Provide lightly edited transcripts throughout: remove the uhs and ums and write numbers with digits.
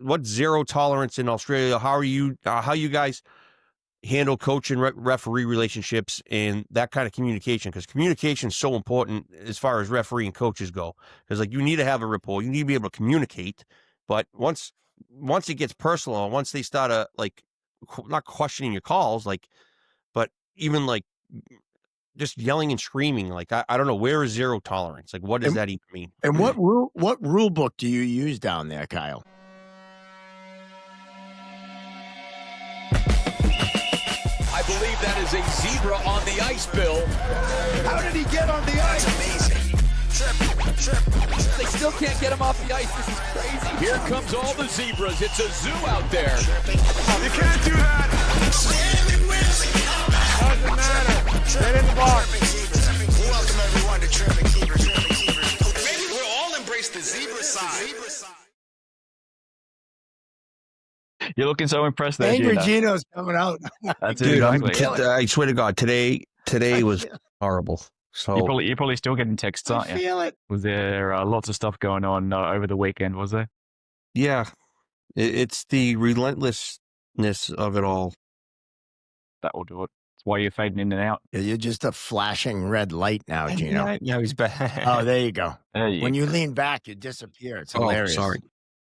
what's zero tolerance in Australia? How you guys handle coach and referee relationships and that kind of communication? Because communication is so important as far as referee and coaches go. Because like you need to have a rapport, you need to be able to communicate. But once it gets personal, once they start like not questioning your calls, like, but even like just yelling and screaming, like I don't know, where is zero tolerance? Like, what does that even mean? And what rule book do you use down there, Kyle? I believe that is a zebra on the ice, Bill. How did he get on the ice? That's amazing. Trip. They still can't get him off the ice. This is crazy. Here comes all the zebras. It's a zoo out there. You can't do that. Doesn't matter. Get in the box. Welcome everyone to Chirping. Maybe we'll all embrace the zebra side. You're looking so impressed there, Angry Gino. Gino's coming out. That's Dude, exactly. I swear to God, today was horrible. So You're probably still getting texts, aren't you? I feel it. Was there lots of stuff going on over the weekend? Was there? yeah, it's the relentlessness of it all. That will do it. That's why you're fading in and out. You're just a flashing red light now, Gino. Yeah, he's back. Oh, there you go. When When you lean back, you disappear. It's hilarious. Oh, sorry.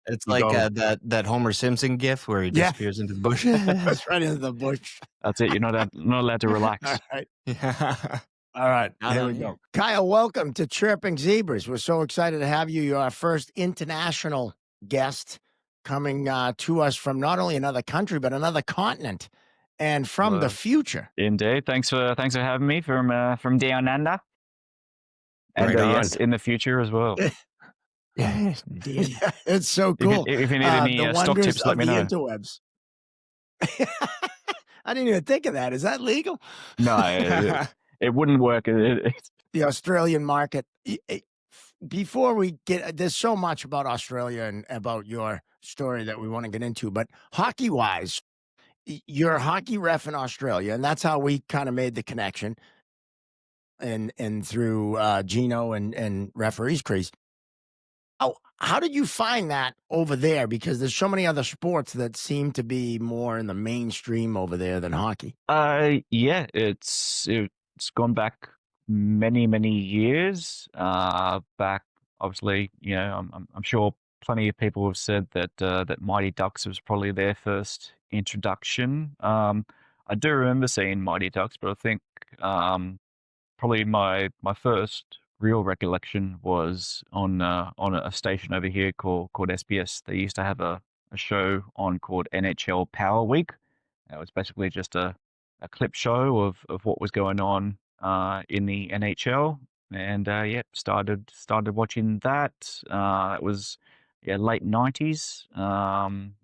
It's You like go. that Homer Simpson gif where he Yeah. disappears into the bush. That's right into the bush. That's it. You're not allowed to relax. All right. Yeah. All right. Not Here on we you. go. Kyle, welcome to Chirping Zebras. We're so excited to have you. You're our first international guest coming to us from not only another country, but another continent and from the Well, future. Indeed. Thanks for having me from down under. And Right on. yes, in the future as well. Yes, indeed. It's so If you- cool. if you need any the stock wonders tips, let of me the know. interwebs. I didn't even think of that. Is that legal? No, it wouldn't work. The Australian market. Before we get, there's so much about Australia and about your story that we want to get into, but hockey wise, you're a hockey ref in Australia, and that's how we kind of made the connection. And through Gino and referees crease. How did you find that over there? Because there's so many other sports that seem to be more in the mainstream over there than hockey. Yeah, it's gone back many years. Back, obviously, I'm sure plenty of people have said that that Mighty Ducks was probably their first introduction. I do remember seeing Mighty Ducks, but I think probably my first real recollection was on a station over here called SBS. They used to have a show on called NHL Power Week. It was basically just a clip show of what was going on in the NHL, and started watching that. It was late 90s,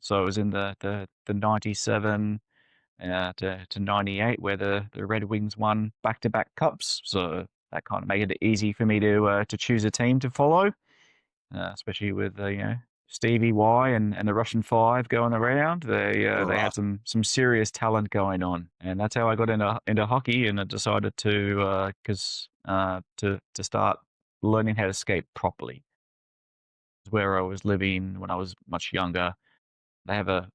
so it was in the 97 to 98 where the Red Wings won back-to-back cups, so that kind of made it easy for me to choose a team to follow, especially with Stevie Y and the Russian Five going around. They had some serious talent going on, and that's how I got into hockey. And I decided to start learning how to skate properly. Where I was living when I was much younger, they have a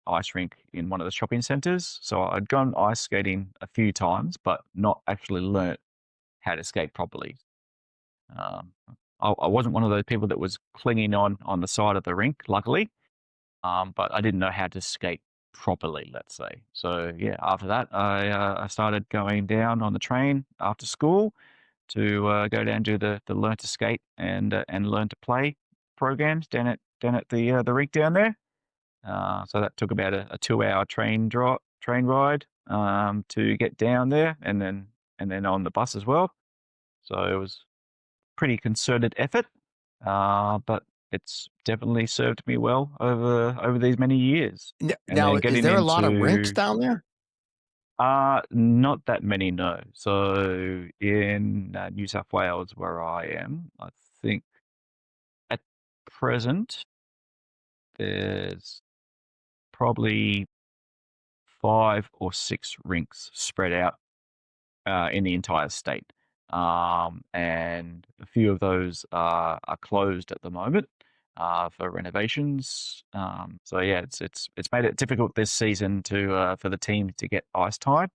ice rink in one of the shopping centres, so I'd gone ice skating a few times, but not actually learnt how to skate properly. I wasn't one of those people that was clinging on the side of the rink, luckily, but I didn't know how to skate properly, let's say. So yeah, after that, I started going down on the train after school to go down to the learn to skate and learn to play programs down at the rink down there. So that took about a 2-hour train ride to get down there, and then on the bus as well. So it was pretty concerted effort, but it's definitely served me well over these many years. And Now, then is there a lot of getting rinks into down there? not that many, no. So in New South Wales, where I am, I think at present there's probably 5 or 6 rinks spread out in the entire state, and a few of those are closed at the moment. for renovations. So yeah, it's made it difficult this season to for the team to get ice time.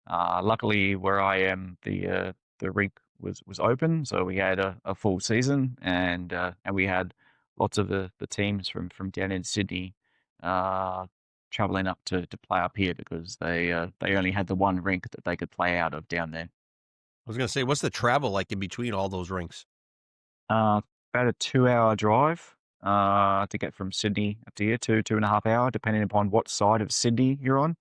Luckily, where I am, the rink was open, so we had a full season, and we had lots of the teams from down in Sydney traveling up to play up here because they only had the one rink that they could play out of down there. I was gonna say, what's the travel like in between all those rinks? Uh, About a 2 hour drive to get from Sydney up to here, 2.5 hour, depending upon what side of Sydney you're on.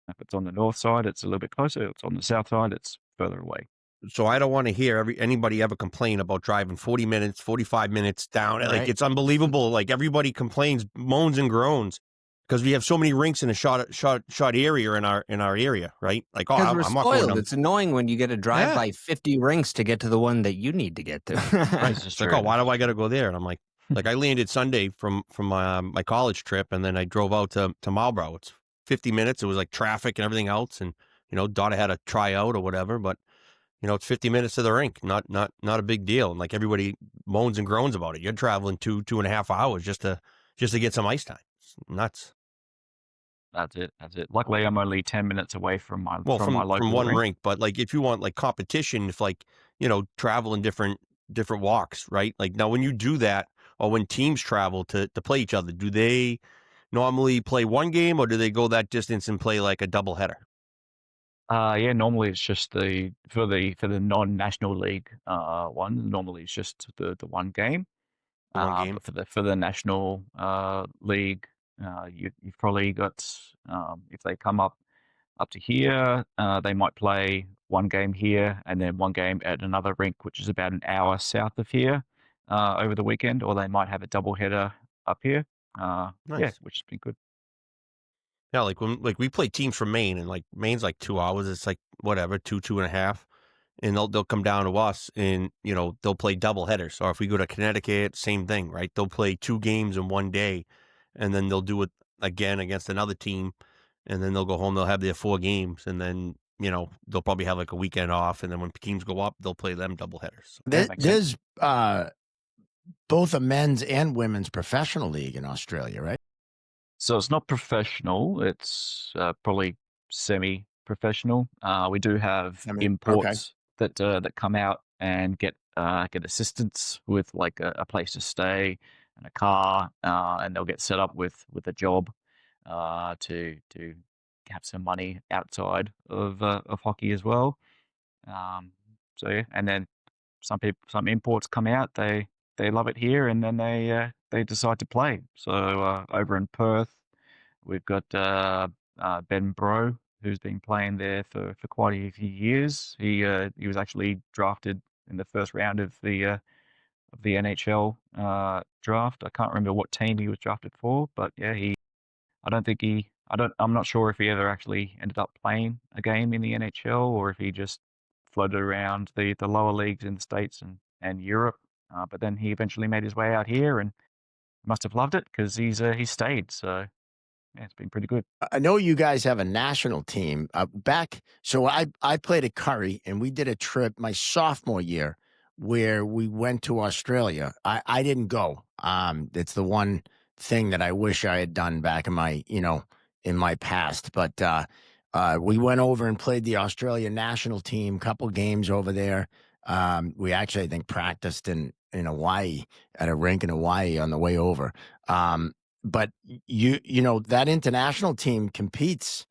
If it's on the north side, it's a little bit closer. If it's on the south side, it's further away. So I don't want to hear anybody ever complain about driving 40 minutes, 45 minutes down. Like, Right. it's unbelievable. Like, everybody complains, moans and groans because we have so many rinks in a shot area in our area, right? Like, oh, Because we're I'm not going spoiled. down. It's annoying when you get to drive Yeah. by 50 rinks to get to the one that you need to get to. Right, It's like, oh, why do I got to go there? And I'm like, I landed Sunday from my college trip, and then I drove out to Marlborough. It's 50 minutes. It was like traffic and everything else, and daughter had a tryout or whatever, but it's 50 minutes to the rink, not a big deal. And like, everybody moans and groans about it. You're traveling 2.5 hours just to get some ice time. It's nuts. That's it. That's it. Luckily, I'm only 10 minutes away from my Well, from my local from one rink. rink, but like, if you want like competition, if like traveling different walks, right? Like, now when you do that, or when teams travel to play each other, do they normally play one game, or do they go that distance and play like a doubleheader? Yeah, normally it's just for the non-national league one. Normally it's just the one game. The one game. But for the national league, you've probably got if they come up to here, they might play one game here and then one game at another rink, which is about an hour south of here, over the weekend, or they might have a double header up here. Yeah, Nice. which has been good. Yeah, like when we play teams from Maine, and like Maine's like 2 hours. It's like whatever, 2.5, and they'll come down to us, and they'll play double headers. Or if we go to Connecticut, same thing, right? They'll play 2 games in one day, and then they'll do it again against another team, and then they'll go home. They'll have their 4 games, and then they'll probably have like a weekend off, and then when teams go up, they'll play them double headers. So, Yeah, makes sense. There's both a men's and women's professional league in Australia, right? So it's not professional. It's probably semi-professional. We do have Okay. imports that come out and get assistance with like a place to stay and a car, and they'll get set up with a job to have some money outside of hockey as well. So yeah, and then some imports come out. They love it here, and then they decide to play. So over in Perth, we've got Ben Bro, who's been playing there for quite a few years. He was actually drafted in the first round of the NHL draft. I can't remember what team he was drafted for, but yeah, I'm not sure if he ever actually ended up playing a game in the NHL or if he just floated around the lower leagues in the States and Europe. But then he eventually made his way out here and must have loved it because he's stayed. So yeah, it's been pretty good. I know you guys have a national team so I played at Curry, and we did a trip my sophomore year where we went to Australia. I didn't go. It's the one thing that I wish I had done back in my past. But we went over and played the Australian national team, couple games over there. We actually, I think, practiced in Hawaii at a rink in Hawaii on the way over. But that international team competes.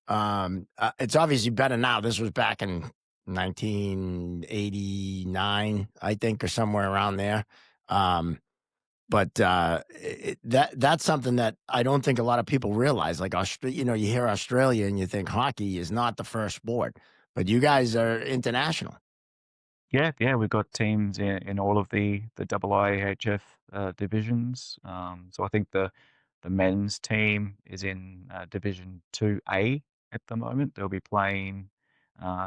It's obviously better now. This was back in 1989, I think, or somewhere around there. But that's something that I don't think a lot of people realize. Like, you hear Australia and you think hockey is not the first sport, but you guys are international. Yeah, we've got teams in all of the IIHF divisions. So I think the men's team is in Division 2A at the moment. They'll be playing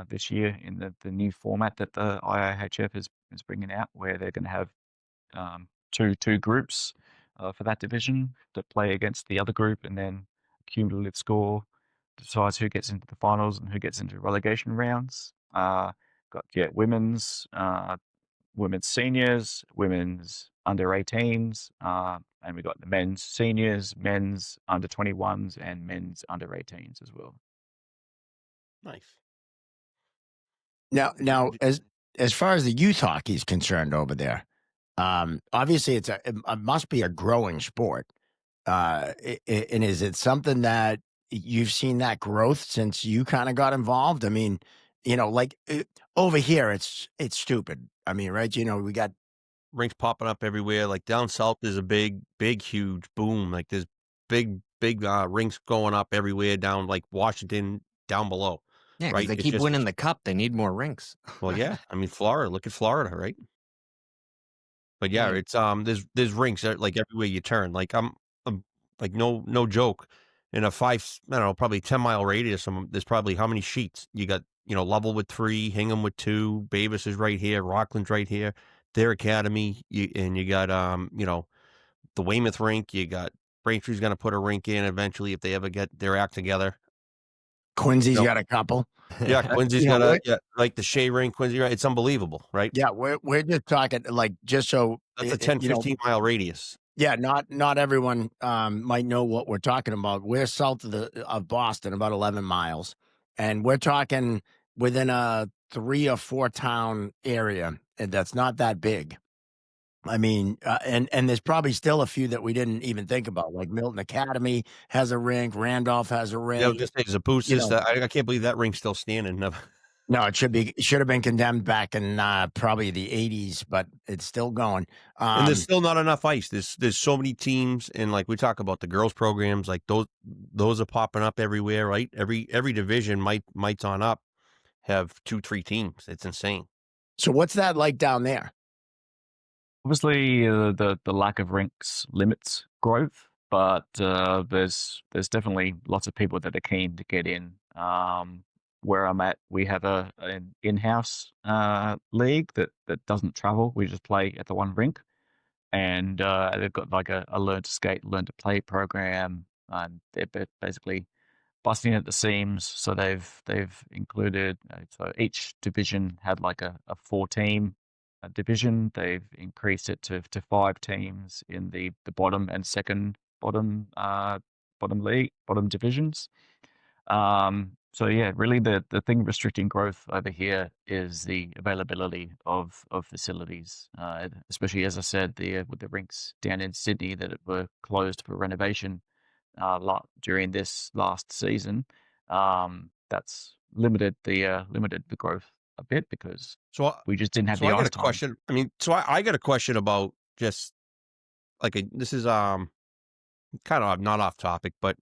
this year in the new format that the IIHF is bringing out, where they're going to have two groups for that division that play against the other group, and then cumulative score decides who gets into the finals and who gets into relegation rounds. Got women's women's seniors, women's under 18s, and we got the men's seniors, men's under 21s, and men's under 18s as well. Nice. Now, as far as the youth hockey is concerned over there, obviously it must be a growing sport. And is it something that you've seen that growth since you kind of got involved? I mean, like over here, it's stupid. I mean, right? We got Rinks popping up everywhere. Like down south, there's a big, huge boom. Like there's big rinks going up everywhere down like Washington down below. Yeah, because right? they It's keep just- winning the cup. They need more rinks. Well, yeah. I mean, Florida. Look at Florida, right? But yeah, Yeah. it's there's rinks like everywhere you turn. Like I'm like no joke. In a probably 10-mile radius, there's probably how many sheets you got? Lovell with 3, Hingham with 2, Bavis is right here, Rockland's right here, their academy, and you got the Weymouth rink. You got Braintree's going to put a rink in eventually if they ever get their act together. Quincy's got a couple. Yeah, Quincy's got like the Shea rink. Quincy, right? It's unbelievable, right? Yeah, we're just talking like just so That's a 10, 15-mile radius. Yeah, not everyone might know what we're talking about. We're south of Boston, about 11 miles, and we're talking within a 3 or 4 town area, and that's not that big. I mean, and there's probably still a few that we didn't even think about, like Milton Academy has a rink, Randolph has a rink. Yeah, I was just saying, Zapoussis, I can't believe that rink's still standing. No, it should have been condemned back in probably the 80s, but it's still going. And there's still not enough ice. There's so many teams, and like we talk about the girls programs, like those are popping up everywhere, right? Every division might on up have 2-3 teams. It's insane. So what's that like down there? Obviously, the lack of rinks limits growth, but there's definitely lots of people that are keen to get in. Where I'm at, we have an in-house league that doesn't travel. We just play at the one rink, and they've got like a learn to skate, learn to play program, and they're basically busting at the seams. So they've included so each division had like a 4-team division. They've increased it to 5 teams in the bottom and second bottom divisions. So yeah, really the thing restricting growth over here is the availability of facilities, especially as I said, with the rinks down in Sydney that were closed for renovation during this last season. That's limited the growth a bit because we just didn't have the I ice got a time. question. I mean, so I got a question about just like this is kind of not off topic, but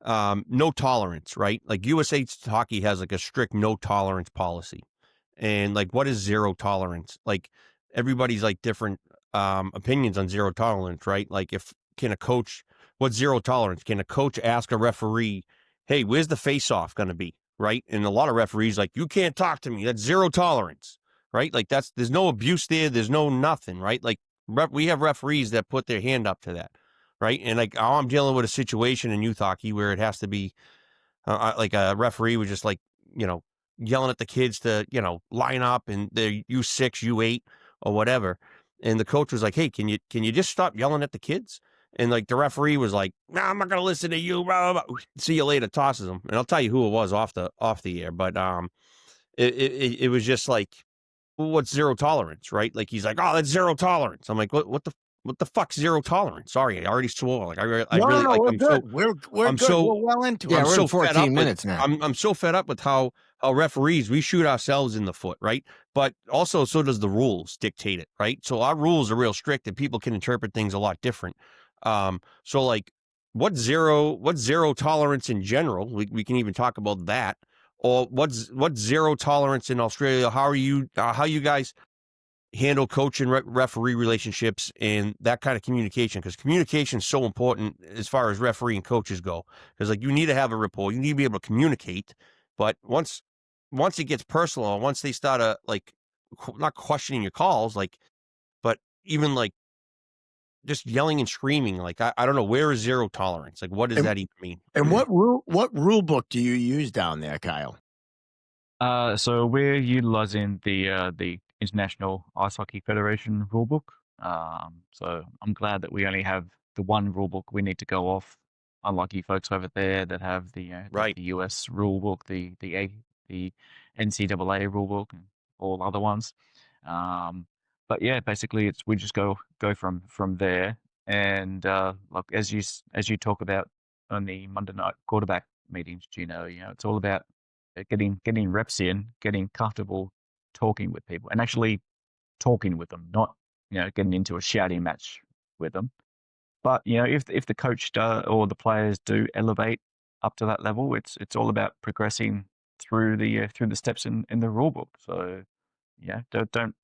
no tolerance, right? Like USA Hockey has like a strict no tolerance policy. And like, what is zero tolerance? Like everybody's like different opinions on zero tolerance, right? Like what's zero tolerance? Can a coach ask a referee, hey, where's the face-off going to be? Right. And a lot of referees like, you can't talk to me. That's zero tolerance, right? Like there's no abuse there. There's no nothing, right? Like we have referees that put their hand up to that. Right. And like I'm dealing with a situation in youth hockey where it has to be like a referee was just like, yelling at the kids to, line up and they're U6, U8 or whatever. And the coach was like, hey, can you just stop yelling at the kids? And like the referee was like, no, I'm not going to listen to you. Blah, blah, blah. See you later. Tosses him. And I'll tell you who it was off the air. But it was just like, well, what's zero tolerance, right? Like he's like, oh, that's zero tolerance. I'm like, what the fuck's zero tolerance? Sorry, I already swore. Like we're good. We're well into it. Yeah, I'm we're so in 14 minutes now. I'm so fed up with how referees, we shoot ourselves in the foot, right? But also so does the rules dictate it, right? So our rules are real strict and people can interpret things a lot different. So like what's zero tolerance in general? We can even talk about that. Or what's zero tolerance in Australia? How you guys handle coach and referee relationships and that kind of communication, because communication is so important as far as referee and coaches go, because like you need to have a rapport, you need to be able to communicate, but once it gets personal, once they start like not questioning your calls, like, but even like just yelling and screaming, like I don't know, where is zero tolerance? Like what does that even mean? And what rule book do you use down there, Kyle? So we're utilizing the International Ice Hockey Federation rulebook. So I'm glad that we only have the one rulebook we need to go off. Unlike you folks over there that have Right. the US rulebook, the NCAA rulebook, and all other ones. But yeah, basically we just go from there. And like as you talk about on the Monday night quarterback meetings, it's all about getting reps in, getting comfortable talking with people, and actually talking with them, not getting into a shouting match with them. But if the coach or the players do elevate up to that level, it's all about progressing through the steps in the rule book. So don't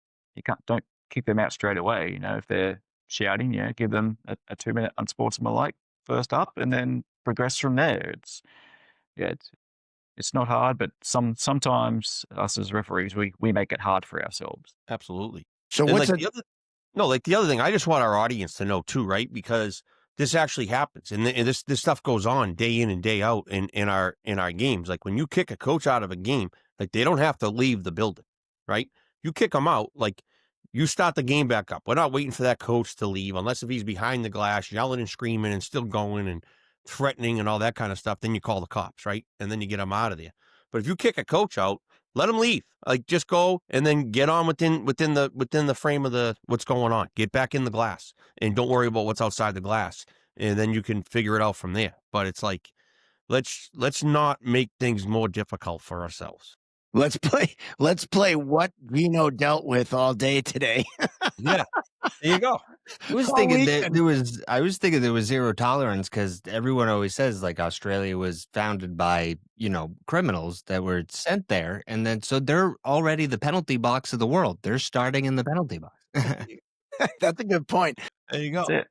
kick them out straight away. If they're shouting, give them a 2-minute unsportsmanlike first up, and then progress from there. It's not hard, but sometimes us as referees we make it hard for ourselves. Absolutely. So And what's like the other thing, I just want our audience to know too, right? Because this actually happens, and this stuff goes on day in and day out in our games. Like when you kick a coach out of a game, like they don't have to leave the building, right? You kick them out, like you start the game back up. We're not waiting for that coach to leave, unless if he's behind the glass, yelling and screaming and still going and threatening and all that kind of stuff. Then you call the cops, right? And then you get them out of there. But if you kick a coach out, let them leave. Like just go and then get on within the frame of what's going on. Get back in the glass and don't worry about what's outside the glass. And then you can figure it out from there. But it's like, let's not make things more difficult for ourselves. Let's play what Vino dealt with all day today. Yeah, there you go. I was All thinking weekend. there was zero tolerance because everyone always says like Australia was founded by criminals that were sent there, and then so they're already the penalty box of the world. They're starting in the penalty box. That's a good point. There you go. That's it.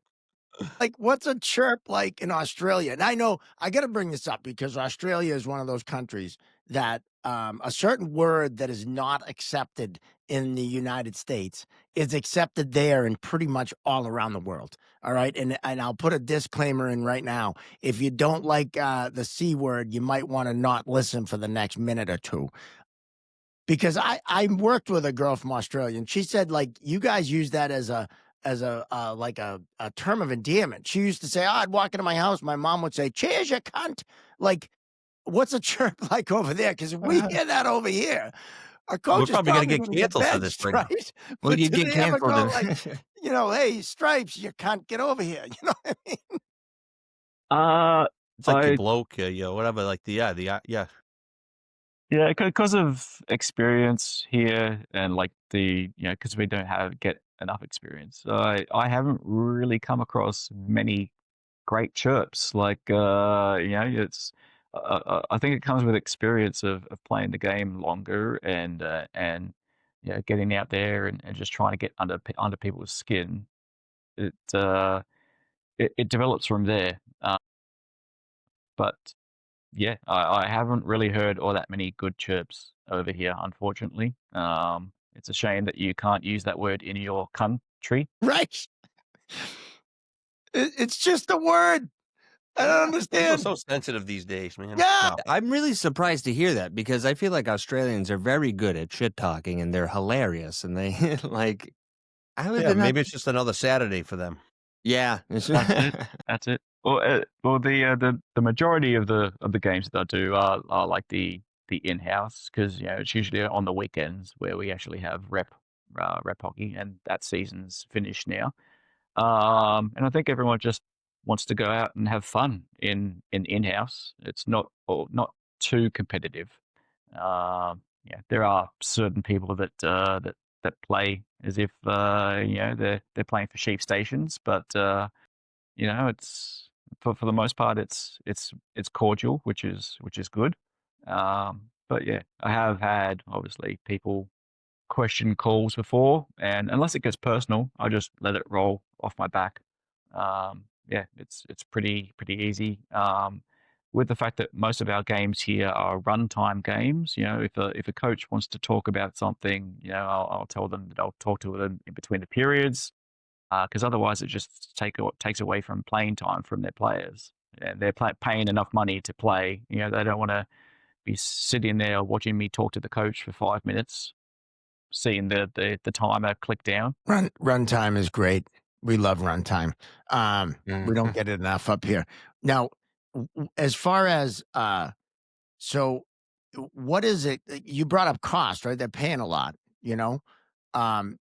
Like, what's a chirp like in Australia? And I know I got to bring this up because Australia is one of those countries that a certain word that is not accepted in the United States is accepted there and pretty much all around the world. All right. And I'll put a disclaimer in right now. If you don't like the C word, you might want to not listen for the next minute or two. Because I worked with a girl from Australia and she said, like, you guys use that as a like a term of endearment. She used to say, "Oh, I'd walk into my house. My mom would say, 'Cheers, you cunt.'" Like, what's a chirp like over there? Because if we hear that over here, our coach is probably gonna get gonna canceled for benched, this right now. right? Well, But you do get they ever canceled. go like, hey, Stripes, you cunt, get over here. You know what I mean? It's like I the bloke, whatever. Like yeah. Yeah, because of experience here, and like because we don't get enough experience. I haven't really come across many great chirps. Like it's I think it comes with experience of playing the game longer, and getting out there and just trying to get under people's skin. It it develops from there. But yeah, I haven't really heard all that many good chirps over here, unfortunately. It's a shame that you can't use that word in your country. Right. It's just a word. I don't People are understand. so sensitive these days, man. Yeah. No. I'm really surprised to hear that because I feel like Australians are very good at shit talking and they're hilarious and they like. I would Yeah, maybe it's just another Saturday for them. Yeah. That's it. That's it. Well, the majority of the games that I do are like the in-house, because it's usually on the weekends where we actually have rep hockey, and that season's finished now. And I think everyone just wants to go out and have fun in-house. It's not too competitive. There are certain people that play as if they're playing for sheep stations, but it's for the most part it's cordial, which is good. But yeah, I have had obviously people question calls before, and unless it gets personal, I just let it roll off my back. Yeah, it's pretty easy. With the fact that most of our games here are runtime games, if a coach wants to talk about something, I'll tell them that I'll talk to them in between the periods, because otherwise it just takes away from playing time from their players. And they're paying enough money to play. They don't want to be sitting there watching me talk to the coach for 5 minutes. seeing the timer click down. Run time is great. We love run time. We don't get it enough up here. Now, as far as so what is it? You brought up cost, right? They're paying a lot, you know. Um,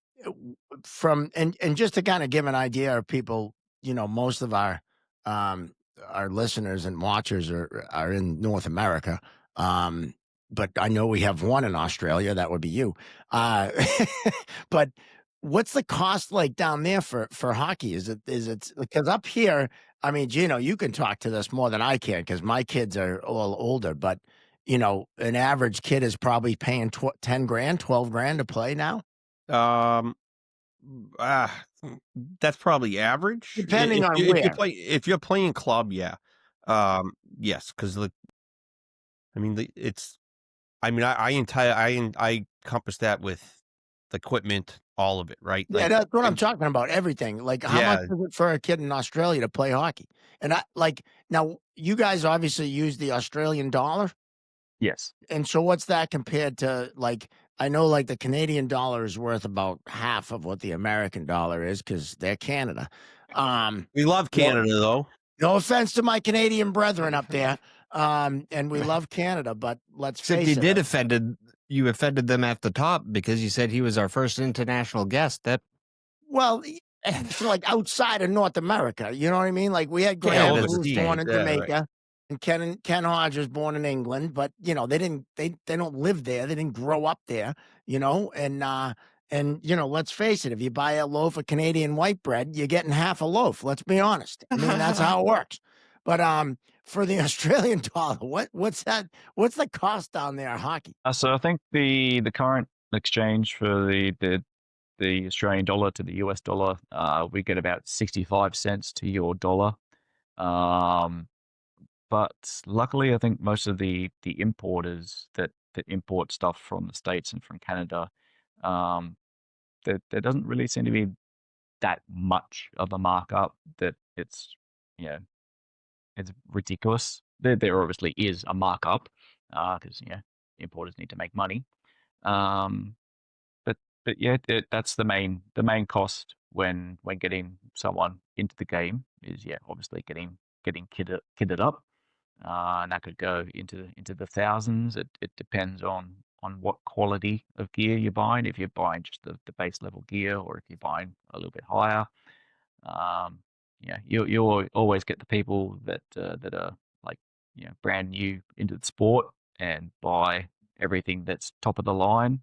from and just to kind of give an idea of people, most of our listeners and watchers are in North America. But I know we have one in Australia. That would be you. But what's the cost like down there for hockey? Is it because up here? I mean, Gino, you can talk to this more than I can because my kids are all older. But an average kid is probably paying 10 grand, 12 grand to play now. That's probably average. Depending on if where. if you're playing club, yeah. Yes, because it's. I mean, I encompass that with the equipment, all of it, right? Yeah, Like, that's what I'm talking about. Everything. Like, how much yeah, is it for a kid in Australia to play hockey? And now you guys obviously use the Australian dollar. Yes. And so what's that compared to, I know the Canadian dollar is worth about half of what the American dollar is because they're Canada. we love Canada though. No offense to my Canadian brethren up there. And we love Canada, but let's Except face it. you offended them at the top because you said he was our first international guest. Well, it's like outside of North America. You know what I mean? Like we had Yeah, Grant, who was overseas. born in Yeah, right. Jamaica, and Ken Hodge was born in England, but they don't live there. They didn't grow up there, and let's face it, if you buy a loaf of Canadian white bread, you're getting half a loaf. Let's be honest. I mean, that's how it works. But for the Australian dollar, what's that? What's the cost down there of hockey? So I think the current exchange for the Australian dollar to the US dollar, we get about 65 cents to your dollar. But luckily, I think most of the importers that import stuff from the States and from Canada, there doesn't really seem to be that much of a markup that it's it's ridiculous. There obviously is a markup because importers need to make money. But yeah, that's the main cost when getting someone into the game is obviously getting kitted up, and that could go into the thousands. It depends on what quality of gear you're buying. If you're buying just the base level gear, or if you're buying a little bit higher. You'll always get the people that are brand new into the sport and buy everything that's top of the line.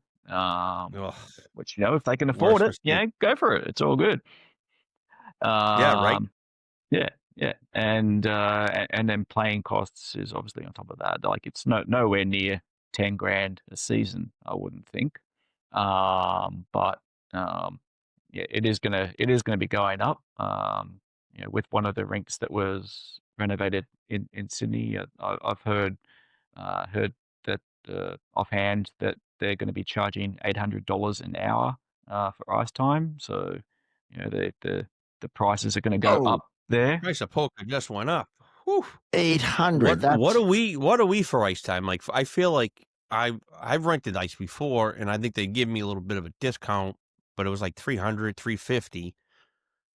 Which if they can afford it, go for it. It's all good. Yeah, right. Yeah, and then playing costs is obviously on top of that. Like it's nowhere near 10 grand a season, I wouldn't think. But it is gonna be going up. With one of the rinks that was renovated in Sydney, I've heard that offhand that they're going to be charging $800 an hour for ice time. So the prices are going to go up there. Price of poker just went up. Whew. 800. What are we for ice time? Like, I feel like I've rented ice before, and I think they give me a little bit of a discount, but it was like $300, $350.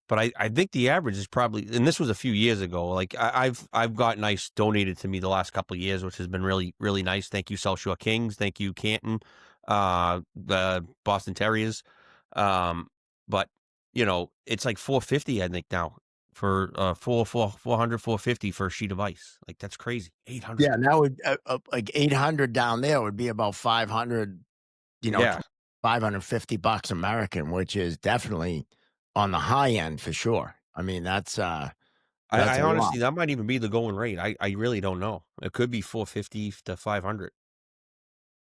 But I think the average is probably, and this was a few years ago. Like I've gotten ice donated to me the last couple of years, which has been really, really nice. Thank you, South Shore Kings. Thank you, Canton, the Boston Terriers. But it's like $450, I think now for 450 for a sheet of ice. Like that's crazy. 800. Yeah, now like 800 down there would be about 500. $550 American, which is definitely on the high end for sure. I mean, that's I honestly, that might even be the going rate. I really don't know. It could be 450 to 500.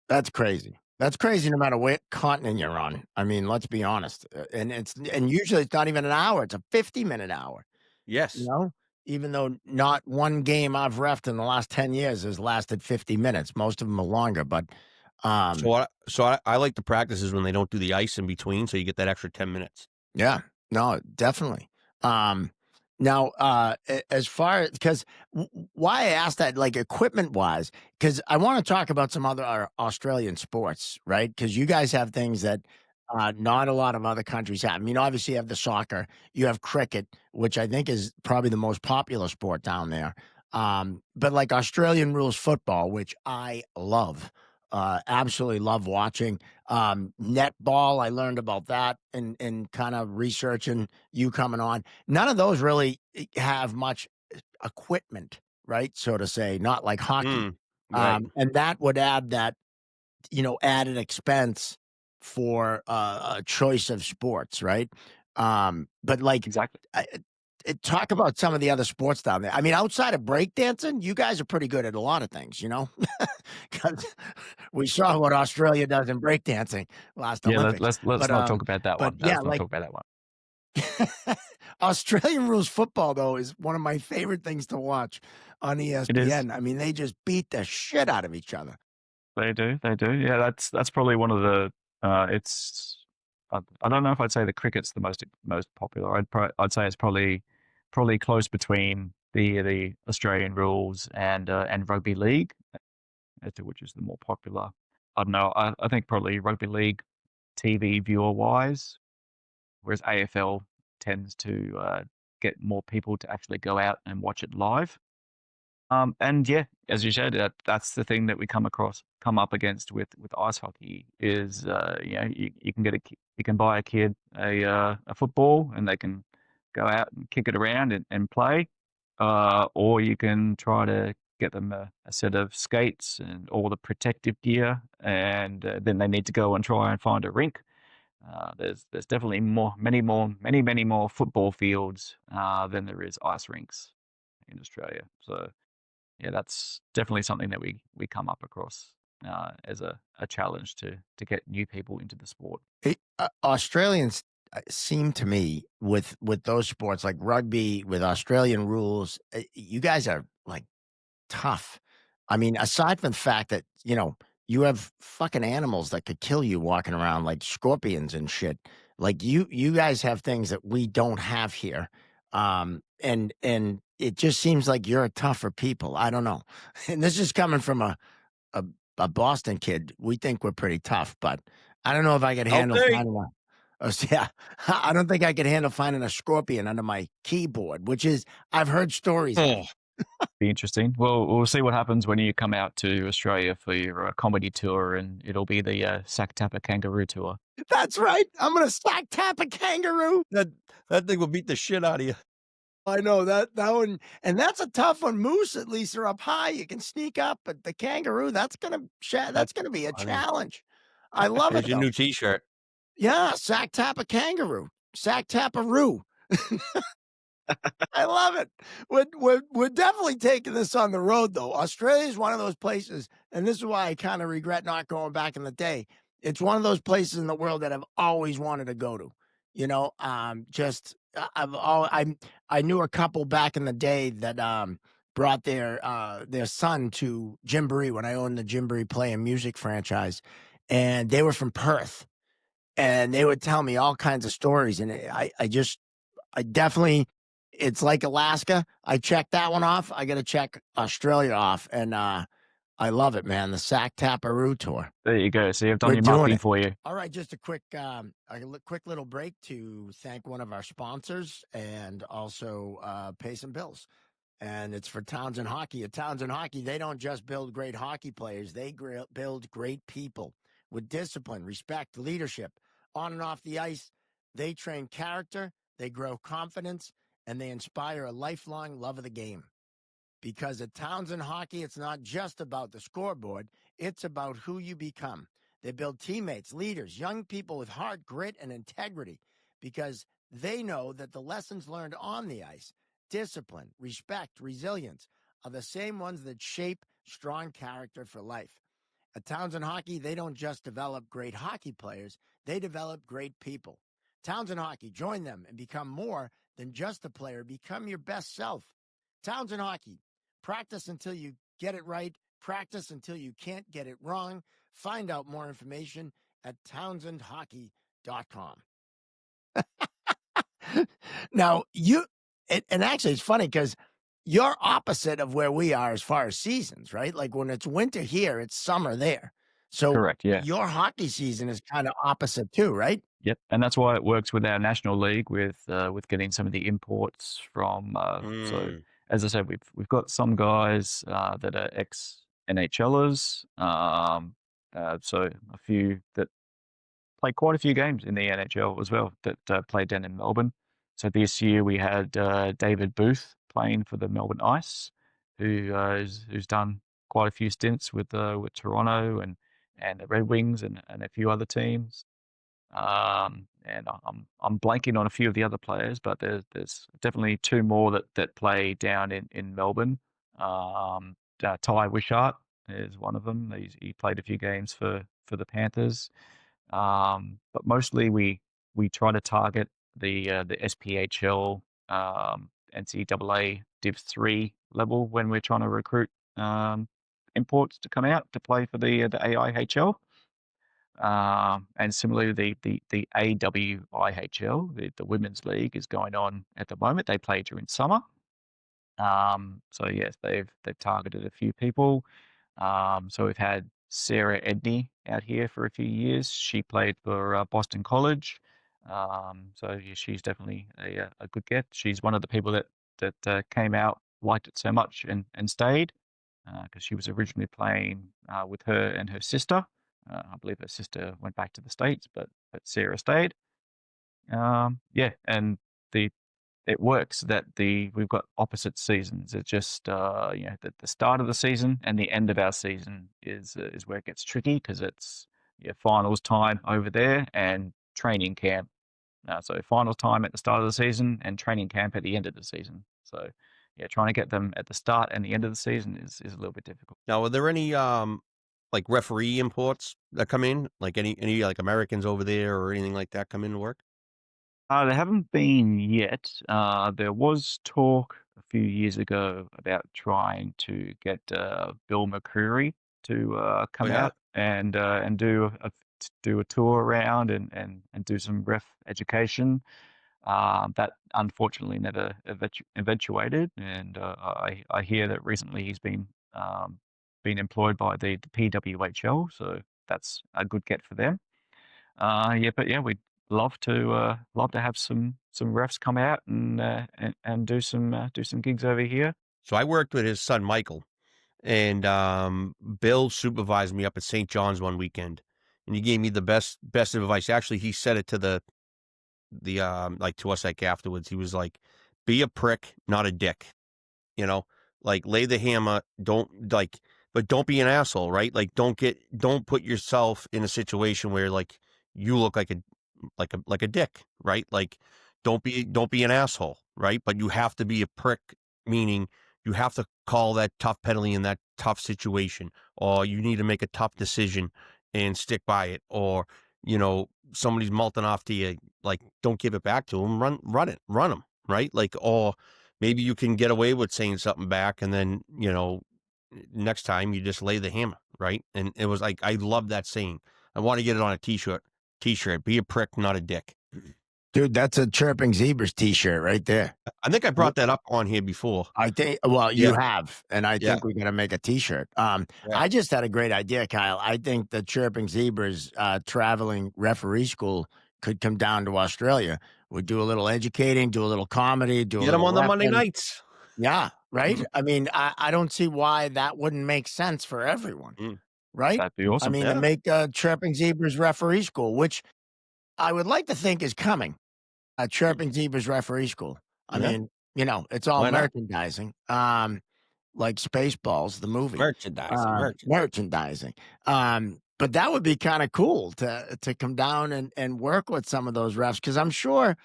That's crazy. That's crazy no matter what continent you're on. I mean, let's be honest. And usually it's not even an hour. It's a 50-minute hour. Yes. Even though not one game I've refed in the last 10 years has lasted 50 minutes. Most of them are longer, but so I like the practices when they don't do the ice in between, so you get that extra 10 minutes. Yeah. No, definitely. Now, as far because why I asked that, like equipment wise, because I want to talk about some other Australian sports, right? Because you guys have things that not a lot of other countries have. I mean, obviously, you have the soccer, you have cricket, which I think is probably the most popular sport down there. But like Australian rules football, which I love, absolutely love watching. Netball, I learned about that and kind of researching you coming on. None of those really have much equipment, right? So to say, not like hockey. Right. And that would add that, added expense for a choice of sports, right? But like, Exactly. talk about some of the other sports down there. I mean, outside of breakdancing, you guys are pretty good at a lot of things, 'Cause we saw what Australia does in breakdancing last Yeah, Olympics. let's not talk about that But one. yeah, Let's not like talk about that one. Australian rules football though is one of my favorite things to watch on It is. ESPN. I mean, they just beat the shit out of each other. They do. They do. Yeah, that's probably one of the. It's. I don't know if I'd say the cricket's the most popular. I'd say it's probably close between the Australian rules and rugby league as to which is the more popular. I don't know. I think probably rugby league TV viewer wise, whereas AFL tends to get more people to actually go out and watch it live. And yeah, as you said, that's the thing that we come up against with ice hockey is, you can you can buy a kid a football and they can go out and kick it around and play, or you can try to get them a set of skates and all the protective gear, and then they need to go and try and find a rink. There's definitely many more football fields than there is ice rinks in Australia. So yeah, that's definitely something that we come up across as a challenge to get new people into the sport. Australians seem to me with those sports like rugby with Australian rules, you guys are like tough. I mean, aside from the fact that, you have fucking animals that could kill you walking around like scorpions and shit. Like you guys have things that we don't have here. And it just seems like you're a tougher people. I don't know. And this is coming from a, a Boston kid. We think we're pretty tough, but I don't know if I could handle Okay. finding yeah, I don't think I could handle finding a scorpion under my keyboard, which is I've heard stories of. Be interesting. Well, we'll see what happens when you come out to Australia for your comedy tour, and it'll be the Sack Tapper Kangaroo tour. That's right. I'm gonna sack tap a kangaroo. That thing will beat the shit out of you. I know that one, and that's a tough one. Moose at least are up high. You can sneak up, but the kangaroo, that's gonna be a funny. challenge. I love Here's it your though. new T-shirt. Yeah, sack tap a kangaroo, sack tap a roo. I love it. We're definitely taking this on the road, though. Australia is one of those places, and this is why I kind of regret not going back in the day. It's one of those places in the world that I've always wanted to go to. Just I knew a couple back in the day that brought their son to Gymboree when I owned the Gymboree Play and Music franchise, and they were from Perth, and they would tell me all kinds of stories, and I definitely, it's like Alaska. I checked that one off. I got to check Australia off, and I love it, man. The Sack Taparoo tour. There you go. So you've done We're your doing marketing it. for you. All right, just a quick little break to thank one of our sponsors and also pay some bills. And it's for Townsend Hockey. At Townsend Hockey, they don't just build great hockey players; they build great people with discipline, respect, leadership on and off the ice. They train character, they grow confidence, and they inspire a lifelong love of the game. Because at Townsend Hockey, it's not just about the scoreboard, it's about who you become. They build teammates, leaders, young people with heart, grit, and integrity because they know that the lessons learned on the ice, discipline, respect, resilience, are the same ones that shape strong character for life. At Townsend Hockey, they don't just develop great hockey players, they develop great people. Townsend Hockey, join them and become more than just a player. Become your best self. Townsend Hockey, practice until you get it right. Practice until you can't get it wrong. Find out more information at townsendhockey.com. Now, And actually, it's funny because you're opposite of where we are as far as seasons, right? Like when it's winter here, it's summer there. So Correct. Yeah. your hockey season is kind of opposite too, right? Yep. And that's why it works with our national league with getting some of the imports from. So Mm. as I said, we've got some guys that are ex NHLers. So a few that played quite a few games in the NHL as well that played down in Melbourne. So this year we had David Booth playing for the Melbourne Ice, who's done quite a few stints with Toronto and the Red Wings and a few other teams. And I'm blanking on a few of the other players, but there's definitely two more that play down in Melbourne. Ty Wishart is one of them. He played a few games for the Panthers. But mostly we try to target the SPHL, NCAA Div 3 level when we're trying to recruit imports to come out to play for the AIHL. And similarly, the AWIHL, the women's league, is going on at the moment. They play during summer. So yes, they've targeted a few people. So we've had Sarah Edney out here for a few years. She played for Boston College. So yeah, she's definitely a good get. She's one of the people that came out, liked it so much and stayed because she was originally playing with her and her sister. I believe her sister went back to the States, but Sarah stayed. Yeah, and the it works that we've got opposite seasons. It's just the start of the season and the end of our season is where it gets tricky because it's finals time over there and training camp. So finals time at the start of the season and training camp at the end of the season. So yeah, trying to get them at the start and the end of the season is a little bit difficult. Now, are there any like referee imports that come in? Like any like Americans over there or anything like that come in to work? There haven't been yet. There was talk a few years ago about trying to get Bill McCreary to Oh come yeah. out and do a tour around and do some ref education. That unfortunately never eventuated, and I hear that recently he's been employed by the PWHL, so that's a good get for them. But yeah, we'd love to have some refs come out and do some gigs over here. So I worked with his son Michael, and Bill supervised me up at St. John's one weekend, and he gave me the best advice. Actually, he said it to the like to us like afterwards. He was like, "Be a prick, not a dick." You know, like lay the hammer. Don't like, but don't be an asshole, right? Like don't put yourself in a situation where like you look like a dick, right? Like don't be an asshole, right? But you have to be a prick, meaning you have to call that tough penalty in that tough situation, or you need to make a tough decision and stick by it, or somebody's melting off to you, like don't give it back to them, run them, right? Like, or maybe you can get away with saying something back, and then next time you just lay the hammer, right? And it was like I love that saying. I want to get it on a t-shirt. Be a prick, not a dick. Dude, that's a Chirping Zebras t-shirt right there. I think I brought that up on here before. I think, well, you have, and I Yeah. think we're gonna make a t-shirt. Yeah. I just had a great idea, Kyle. I think the Chirping Zebras traveling referee school could come down to Australia. We do a little educating, do a little comedy, do a Get them little on the Monday reffing. nights. Yeah, right? I mean, I don't see why that wouldn't make sense for everyone, Mm. right? That'd be I awesome. mean, Yeah. to make Chirping Zebras referee school, which I would like to think is coming. Chirping Zebras referee school. I Yeah. mean, it's all Why not? merchandising, like Spaceballs, the movie, merchandising. But that would be kind of cool to come down and work with some of those refs because I'm sure,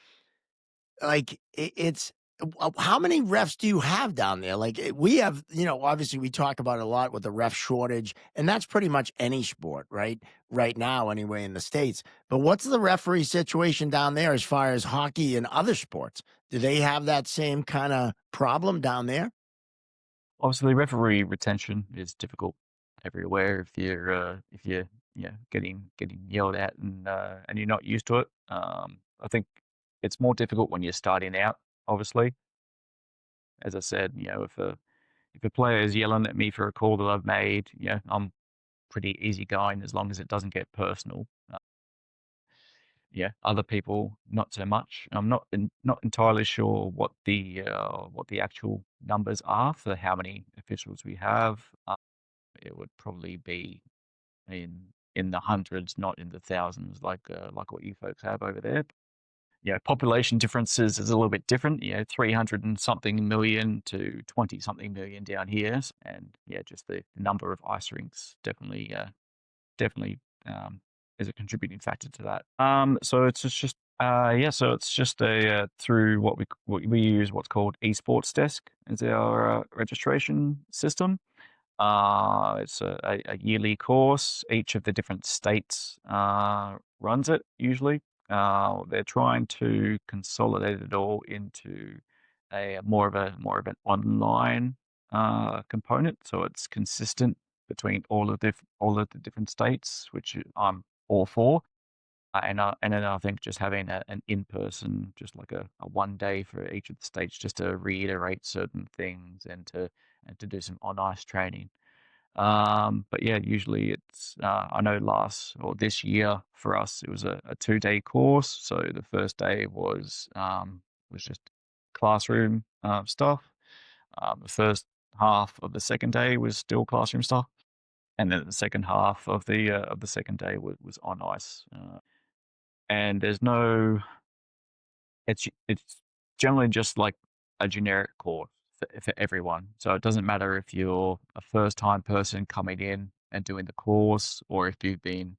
like, it's how many refs do you have down there? Like, we have, obviously we talk about it a lot with the ref shortage, and that's pretty much any sport, right? Right now, anyway, in the States. But what's the referee situation down there as far as hockey and other sports? Do they have that same kind of problem down there? Obviously, referee retention is difficult everywhere if you're getting yelled at and you're not used to it. I think it's more difficult when you're starting out, obviously. as I said, if a player is yelling at me for a call that I've made, I'm pretty easygoing as long as it doesn't get personal. Other people not so much. I'm not entirely sure what the actual numbers are for how many officials we have. It would probably be in the hundreds, not in the thousands, like what you folks have over there. Population differences is a little bit different. 300 and something million to 20 something million down here, and just the number of ice rinks definitely is a contributing factor to that. So it's just so it's just a through what we use what's called esports desk as our registration system. It's a yearly course. Each of the different states runs it usually. They're trying to consolidate it all into a more of an online component, so it's consistent between all of the different states, which I'm all for. And then I think just having an in-person, just like a 1 day for each of the states, just to reiterate certain things and to do some on ice training. But yeah, usually it's I know this year for us it was a 2-day course. So the first day was just classroom stuff. The first half of the second day was still classroom stuff, and then the second half of the second day was on ice. And it's generally just like a generic course for everyone. So it doesn't matter if you're a first time person coming in and doing the course, or if you've been,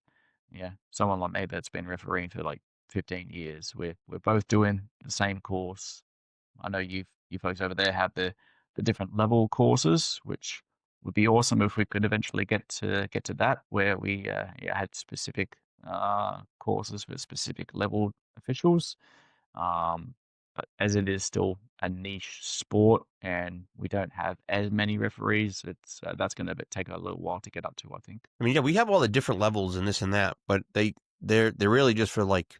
someone like me that's been refereeing for like 15 years. We're both doing the same course. I know you folks over there have the different level courses, which would be awesome if we could eventually get to that, where we had specific courses for specific level officials. But as it is still a niche sport and we don't have as many referees, it's that's going to take a little while to get up to, I think. I mean, yeah, we have all the different levels and this and that, but they're really just for like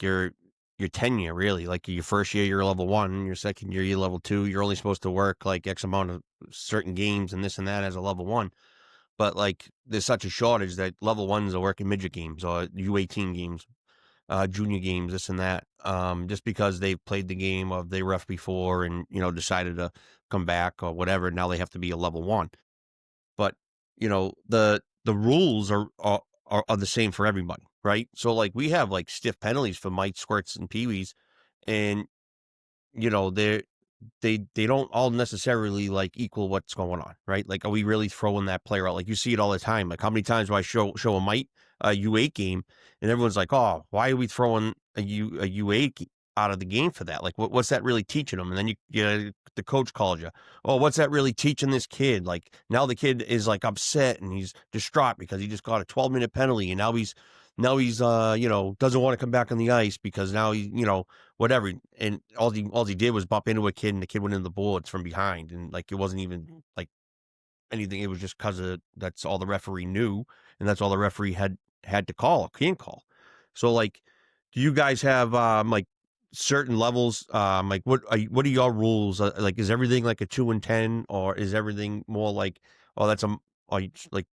your tenure, really. Like your first year, you're level 1. Your second year, you're level 2. You're only supposed to work like X amount of certain games and this and that as a level 1. But like, there's such a shortage that level 1s are working midget games or U18 games, junior games, this and that. Just because they've played the game or they ref before and decided to come back or whatever. Now they have to be a level 1. But the rules are the same for everybody, right? So like we have like stiff penalties for mites, squirts, and peewees, and they don't all necessarily like equal what's going on, right? Like, are we really throwing that player out? Like you see it all the time. Like how many times do I show a mite a U8 game, and everyone's like, oh, why are we throwing a U8 out of the game for that? Like what's that really teaching them? And then the coach calls you, oh, what's that really teaching this kid? Like now the kid is like upset and he's distraught because he just got a 12-minute penalty, and now he's doesn't want to come back on the ice because now he whatever, and all he did was bump into a kid, and the kid went into the boards from behind, and like it wasn't even like anything. It was just because that's all the referee knew, and that's all the referee had to call or can call. So like, do you guys have like certain levels? Like what are your rules? Like, is everything like a 2 and 10, or is everything more like, oh, that's like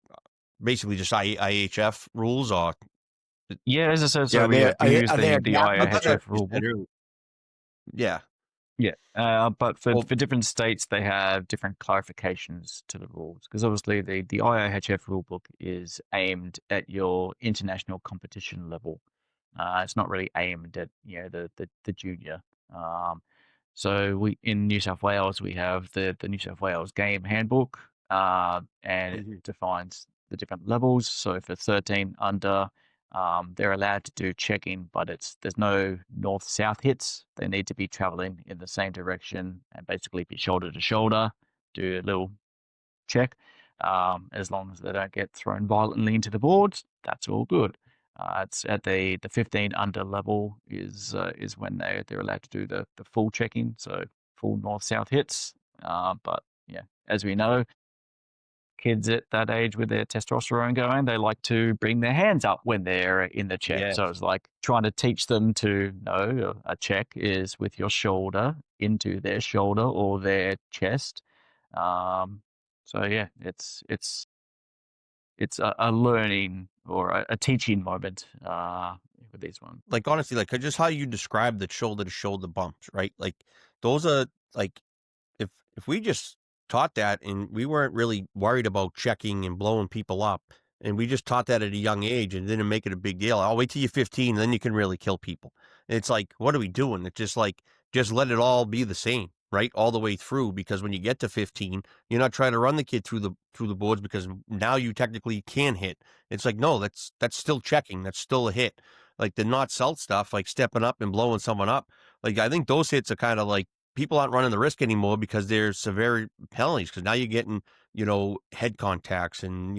basically just IHF rules? Or Yeah, as I said, so Yeah, we have to use are they the adaptable? IIHF rule book. yeah. Yeah, but for Well- different states, they have different clarifications to the rules, because obviously the IIHF rulebook is aimed at your international competition level. It's not really aimed at the junior. So we in New South Wales we have the New South Wales Game Handbook, and it defines the different levels. So for 13 under, they're allowed to do checking, but there's no north-south hits. They need to be traveling in the same direction and basically be shoulder to shoulder, do a little check. As long as they don't get thrown violently into the boards, that's all good. It's at the 15 under level is when they're allowed to do the full checking, so full north-south hits. But yeah, as we know, kids at that age with their testosterone going, they like to bring their hands up when they're in the check. Yes. So it's like trying to teach them to know a check is with your shoulder into their shoulder or their chest. So yeah, it's a learning or a teaching moment with these ones. Like, honestly, like, just how you describe the shoulder to shoulder bumps, right? Like, those are like, if we just taught that and we weren't really worried about checking and blowing people up, and we just taught that at a young age and didn't make it a big deal. I'll wait till you're 15, then you can really kill people. And it's like, what are we doing? It's just like, just let it all be the same, right? All the way through, because when you get to 15, you're not trying to run the kid through the boards because now you technically can hit. It's like, no, that's still checking. That's still a hit. Like the not salt stuff, like stepping up and blowing someone up. Like, I think those hits are kind of like, people aren't running the risk anymore because there's severe penalties, because now you're getting, head contacts and,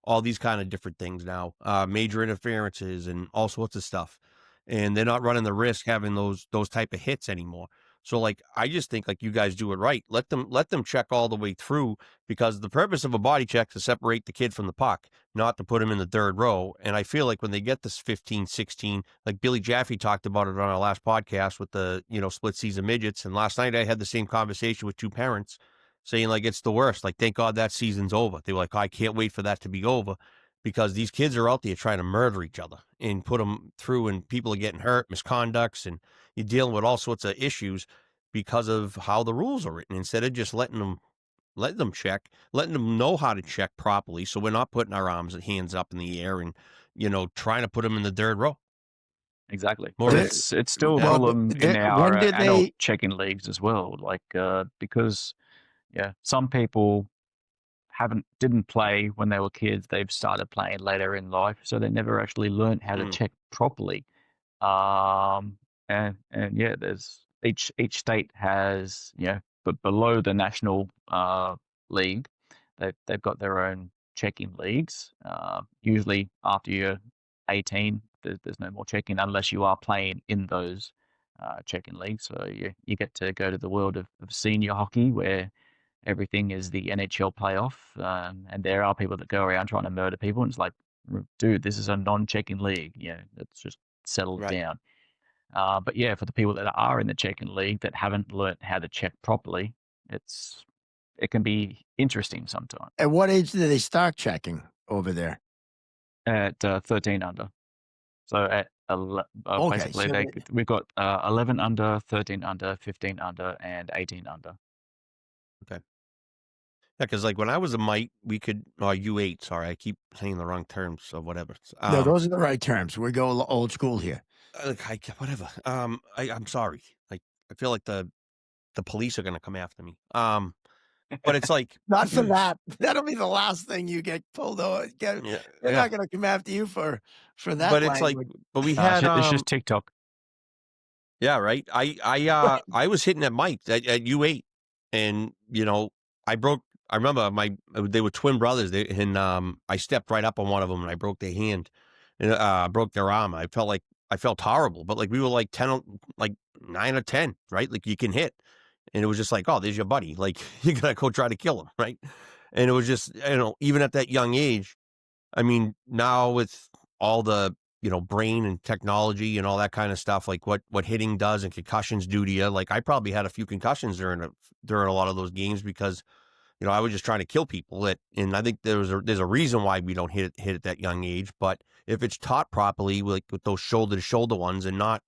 all these kind of different things now, major interferences and all sorts of stuff. And they're not running the risk having those type of hits anymore. So like, I just think like you guys do it right. Let them check all the way through, because the purpose of a body check is to separate the kid from the puck, not to put him in the third row. And I feel like when they get this 15, 16, like Billy Jaffe talked about it on our last podcast with the, split season midgets. And last night I had the same conversation with two parents saying like, it's the worst. Like, thank God that season's over. They were like, I can't wait for that to be over, because these kids are out there trying to murder each other and put them through, and people are getting hurt, misconducts, and you're dealing with all sorts of issues because of how the rules are written, instead of just letting them check, letting them know how to check properly. So we're not putting our arms and hands up in the air and, trying to put them in the third row. Exactly. More But of it's still a Well, problem in when our did adult they? checking leagues as well. Like because some people didn't play when they were kids. They've started playing later in life, so they never actually learned how to check properly. And yeah, there's each state has but below the national league, they've got their own checking leagues. Usually after you're 18, there's no more checking unless you are playing in those checking leagues. So you get to go to the world of senior hockey, where everything is the NHL playoff, and there are people that go around trying to murder people, and it's like, dude, this is a non-checking league. Let's just settle it down. But yeah, for the people that are in the checking league that haven't learned how to check properly, it can be interesting sometimes. At what age do they start checking over there? At 13 under. So at Okay, basically, so we've got 11 under, 13 under, 15 under, and 18 under. Okay. Yeah, because like when I was a mite, we could, U8, sorry, I keep saying the wrong terms, so whatever. no, those are the right terms. We go old school here. Whatever. I'm sorry. Like, I feel like the police are going to come after me. But it's like, Not for that. That'll be the last thing you get pulled over. They're not going to come after you for that. But it's like, language. but we had, it's just TikTok. yeah, right. I was hitting at Mike at U8, and I remember they were twin brothers, and I stepped right up on one of them and I broke their hand, and broke their arm. I felt horrible, but like we were like 10, like 9 or 10, right? Like you can hit, and it was just like, oh, there's your buddy. Like you gotta go try to kill him, right? And it was just, even at that young age, I mean, now with all the, brain and technology and all that kind of stuff, like what hitting does and concussions do to you. Like I probably had a few concussions during a lot of those games because, I was just trying to kill people. And I think there's a reason why we don't hit at that young age. But if it's taught properly, like with those shoulder to shoulder ones, and not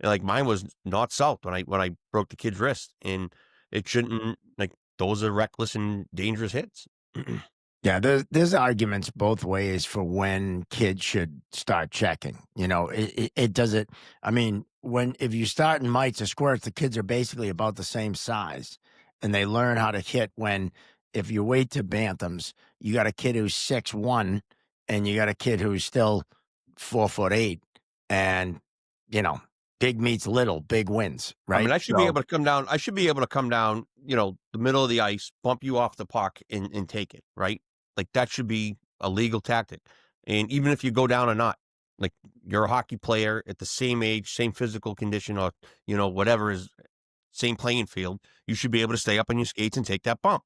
like mine was not salt when I broke the kid's wrist, and it shouldn't, like, those are reckless and dangerous hits. Yeah, there's arguments both ways for when kids should start checking. It doesn't. I mean, if you start in mites or squirts, the kids are basically about the same size, and they learn how to hit when. If you wait to bantams, you got a kid who's 6'1", and you got a kid who's still 4'8", and big meets little, big wins, right? I mean, I should be able to come down. The middle of the ice, bump you off the puck, and take it, right? Like that should be a legal tactic. And even if you go down or not, like you're a hockey player at the same age, same physical condition, or whatever is same playing field, you should be able to stay up on your skates and take that bump.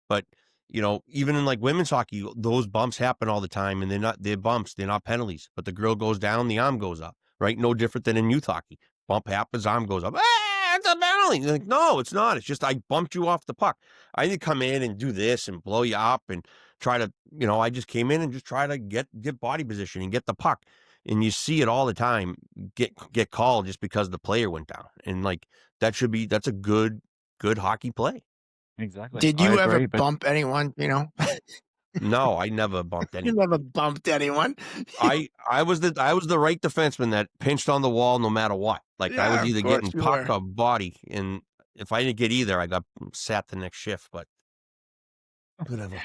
But even in like women's hockey, those bumps happen all the time, and they're bumps, they're not penalties. But the girl goes down, the arm goes up, right? No different than in youth hockey. Bump happens, arm goes up. It's a penalty. You're like, no, it's not. It's just I bumped you off the puck. I didn't come in and do this and blow you up and try to, I just came in and just try to get body position and get the puck. And you see it all the time get called just because the player went down. And like that's a good hockey play. Exactly. Did I you ever agree, but bump anyone? No, I never bumped You anyone. never bumped anyone. I was the right defenseman that pinched on the wall no matter what. Like I was Yeah, either of course getting you puck were. or body, and if I didn't get either, I got sat the next shift. But whatever.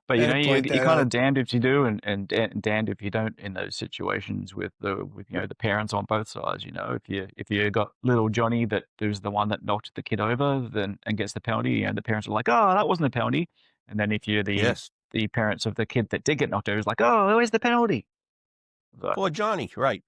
But Had to you point you're that kind out. of damned if you do and damned if you don't in those situations with the parents on both sides. If you got little Johnny that who's the one that knocked the kid over then and gets the penalty, the parents are like, oh, that wasn't a penalty. And then if you're Yes. the parents of the kid that did get knocked over, it's like, oh, where's the penalty? So, Well, Johnny, right?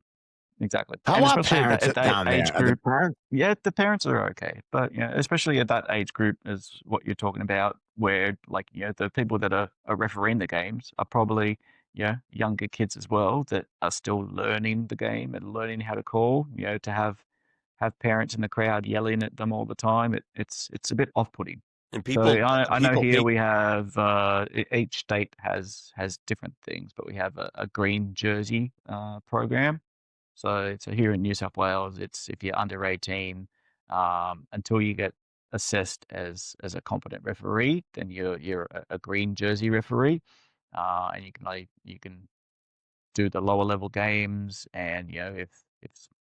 exactly. How And are especially parents at that down there? age Are the group, parents? yeah, the parents are okay, but especially at that age group is what you're talking about, where like the people that are refereeing the games are probably younger kids as well that are still learning the game and learning how to call. To have parents in the crowd yelling at them all the time, it's a bit off-putting. And So I know people here hate. we have each state has different things, but we have a green jersey program. So here in New South Wales, it's if you're under 18, until you get assessed as a competent referee, then you're a green jersey referee, and you can do the lower level games. And if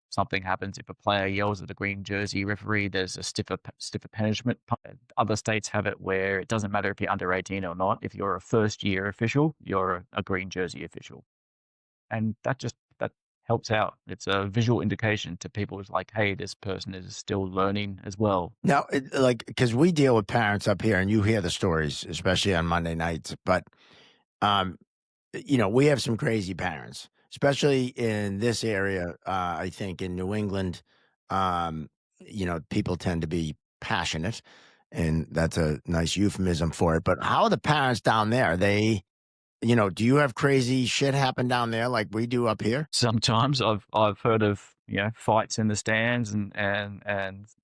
something happens, if a player yells at a green jersey referee, there's a stiffer punishment. Other states have it where it doesn't matter if you're under 18 or not. If you're a first year official, you're a green jersey official, and that helps out. It's a visual indication to people. It's like, hey, this person is still learning as well. Now, because we deal with parents up here, and you hear the stories, especially on Monday nights. But, we have some crazy parents, especially in this area. I think in New England, people tend to be passionate, and that's a nice euphemism for it. But how are the parents down there? Do you have crazy shit happen down there like we do up here? Sometimes I've heard of fights in the stands and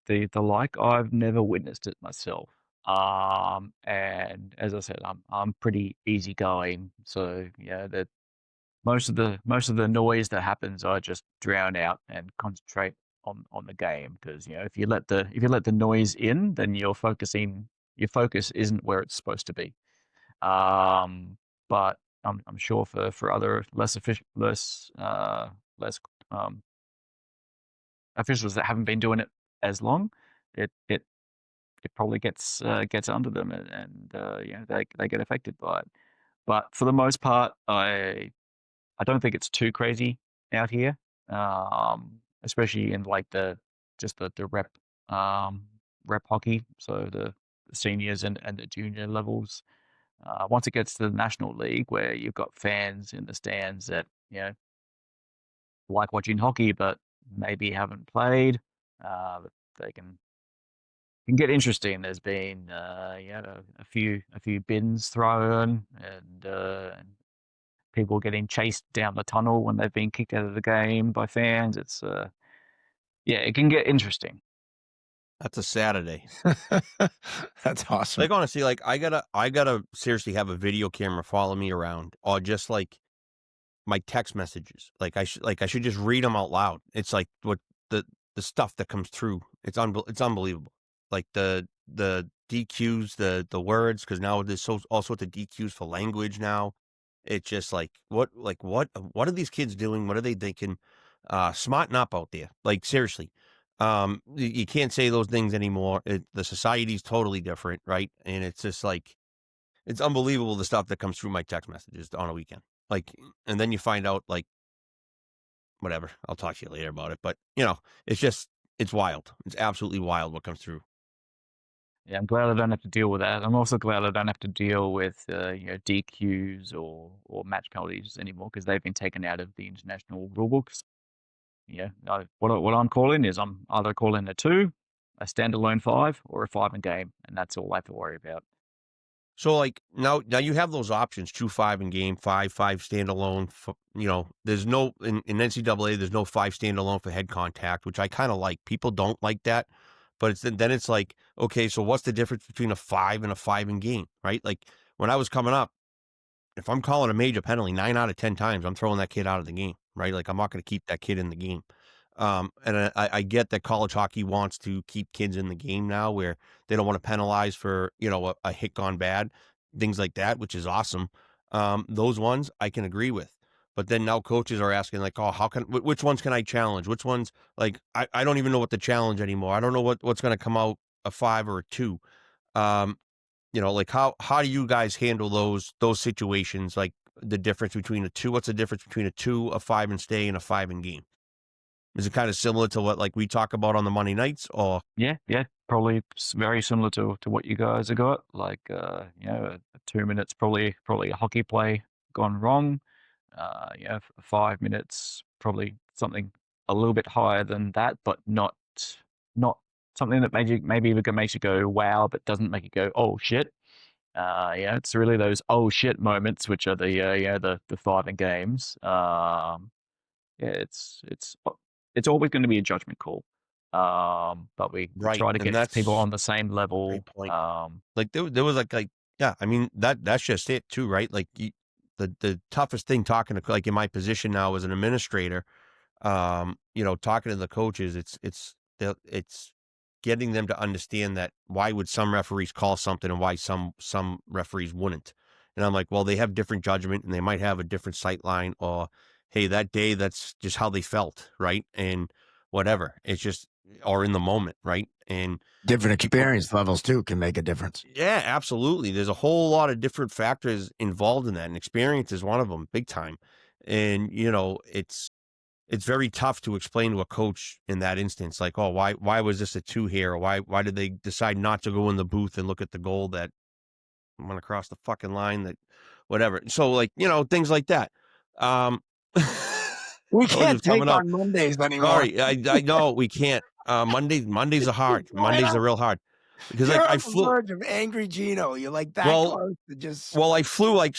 the like. I've never witnessed it myself. And as I said, I'm pretty easygoing, so that most of the noise that happens, I just drown out and concentrate on the game. Because if you let the noise in, then your focus isn't where it's supposed to be. But I'm sure for other less officials that haven't been doing it as long, it probably gets under them, and they get affected by it. But for the most part, I don't think it's too crazy out here, especially in like the rep hockey, so the seniors and the junior levels. Once it gets to the National League, where you've got fans in the stands that like watching hockey, but maybe haven't played, they can get interesting. There's been a few bins thrown, and people getting chased down the tunnel when they've been kicked out of the game by fans. It's it can get interesting. That's a Saturday. That's awesome. Like honestly, like I gotta seriously have a video camera follow me around, or just like my text messages. Like I should just read them out loud. It's like what the stuff that comes through. It's unbelievable. Like the DQs, the words, because now there's all sorts of DQs for language now. It's just like what are these kids doing? What are they thinking? Smarten up out there. Like seriously. You can't say those things anymore. The society's totally different, right? And it's just like it's unbelievable the stuff that comes through my text messages on a weekend. Like, and then you find out like whatever. I'll talk to you later about it. But it's wild. It's absolutely wild what comes through. Yeah, I'm glad I don't have to deal with that. I'm also glad I don't have to deal with DQs or match penalties anymore, because they've been taken out of the international rule books. What I'm calling is I'm either calling a 2, a standalone 5, or a 5 in game, and that's all I have to worry about. So like now you have those options: 2-5 in game, 5-5 standalone. There's no in NCAA. There's no 5 standalone for head contact, which I kind of like. People don't like that, but then it's like, okay, so what's the difference between a 5 and a 5 in game, right? Like when I was coming up, if I'm calling a major penalty 9 out of 10 times, I'm throwing that kid out of the game, right? Like I'm not going to keep that kid in the game. And I get that college hockey wants to keep kids in the game now, where they don't want to penalize for a hit gone bad, things like that, which is awesome. Those ones I can agree with, but then now coaches are asking like, oh, which ones can I challenge? Which ones, like I don't even know what to challenge anymore. I don't know what's going to come out, a 5 or a 2. Like how do you guys handle those situations? Like the difference between a 2, what's the difference between a 2, a 5 and stay, and a 5 in game? Is it kind of similar to what like we talk about on the Monday nights, or? Yeah, probably very similar to what you guys have got. Like, 2 minutes probably a hockey play gone wrong. 5 minutes probably something a little bit higher than that, but not something that maybe makes you go wow, but doesn't make you go oh shit. It's really those oh shit moments which are the 5 in games. It's always going to be a judgment call. But we Right, try to and get people that's on the same level. great point. Like there was like yeah, I mean that's just it too, right? Like the toughest thing talking to, like in my position now as an administrator, talking to the coaches, it's getting them to understand that why would some referees call something and why some referees wouldn't. And I'm like, well, they have different judgment and they might have a different sight line, or hey, that day that's just how they felt, right? And whatever. It's just, or in the moment, right? And Different experience levels too can make a difference. yeah, absolutely. There's a whole lot of different factors involved in that, and experience is one of them, big time. And it's very tough to explain to a coach in that instance, like, oh, why was this a 2 here? Or why did they decide not to go in the booth and look at the goal that went across the fucking line, that whatever. So like, things like that. We told you can't it's coming take up. on Mondays anymore. Sorry, I know we can't. Mondays are hard. Mondays are real hard because You're like I on the flew. verge of angry Gino. You're like that Well- close to just. Well, I flew like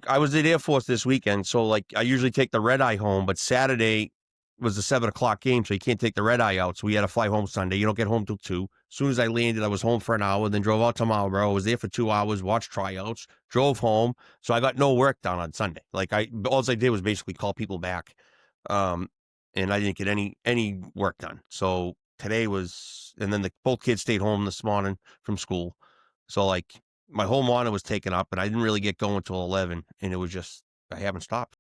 I was at Air Force this weekend, so like I usually take the red eye home, but Saturday was the 7:00 game, so you can't take the red eye out. So we had to fly home Sunday. You don't get home till 2. As soon as I landed, I was home for an hour, then drove out to Marlboro. I was there for 2 hours, watched tryouts, drove home. So I got no work done on Sunday. Like all I did was basically call people back, and I didn't get any work done. So today was, and then both kids stayed home this morning from school. So like my whole morning was taken up, and I didn't really get going till 11, and it was just, I haven't stopped.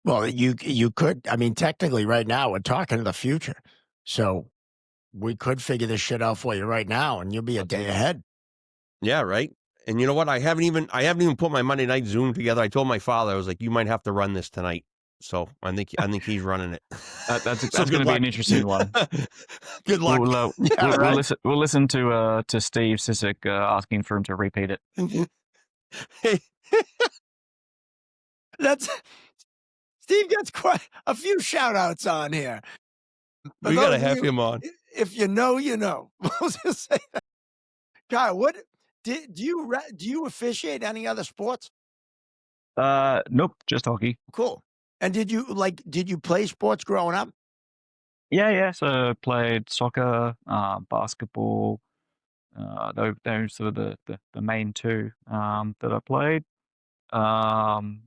Well, you could. I mean, technically, right now we're talking to the future, so we could figure this shit out for you right now, and you'll be a day ahead. Yeah, right. And you know what? I haven't even put my Monday night Zoom together. I told my father, I was like, you might have to run this tonight. So I think he's running it. That's So going to be an interesting one. Good luck. We'll listen to Steve Sissick asking for him to repeat it. That's Steve gets quite a few shout outs on here. We got to have him on. If you know, you know. We'll just say that. Kyle, what do you officiate any other sports? Nope, just hockey. Cool. And did you play sports growing up? Yeah. So I played soccer, basketball. Those are the main two that I played. And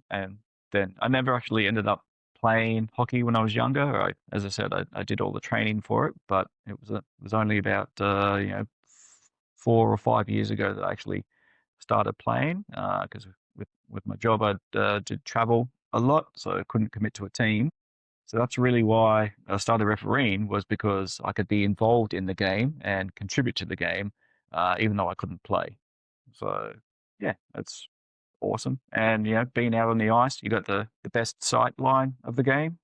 then I never actually ended up playing hockey when I was younger. As I said, I did all the training for it, but it was only about 4 or 5 years ago that I actually started playing. Because with my job, I did travel a lot, so I couldn't commit to a team. So that's really why I started refereeing, was because I could be involved in the game and contribute to the game, even though I couldn't play. So yeah, that's awesome. And being out on the ice, you got the best sight line of the game.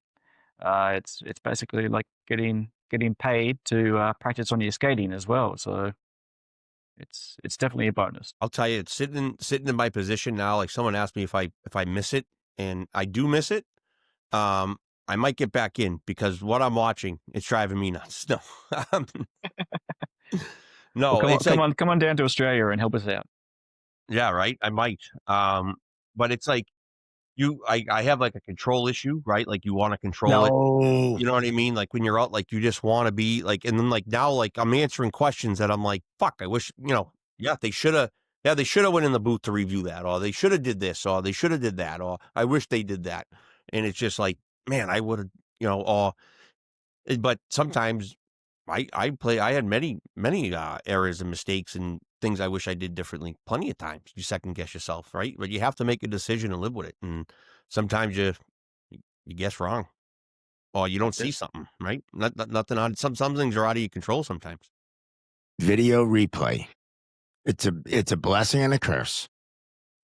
It's basically like getting paid to practice on your skating as well. So it's definitely a bonus. I'll tell you, it's sitting in my position now. Like someone asked me if I miss it, and I do miss it. I might get back in because what I'm watching, it's driving me nuts. No, no. Well, come on down to Australia and help us out. Yeah, right. I might. But it's like I have like a control issue, right? Like you want to control it. No. You know what I mean? Like when you're out, like you just want to be like, and then like now, like I'm answering questions that I'm like, fuck, I wish, yeah, they should have, went in the booth to review that, or they should have did this, or they should have did that, or I wish they did that. And it's just like, man, I would have, but sometimes I had many errors and mistakes and things I wish I did differently. Plenty of times you second guess yourself, right? But you have to make a decision and live with it. And sometimes you guess wrong, or you don't see something, right? Nothing on some things are out of your control sometimes. Video replay. It's a blessing and a curse.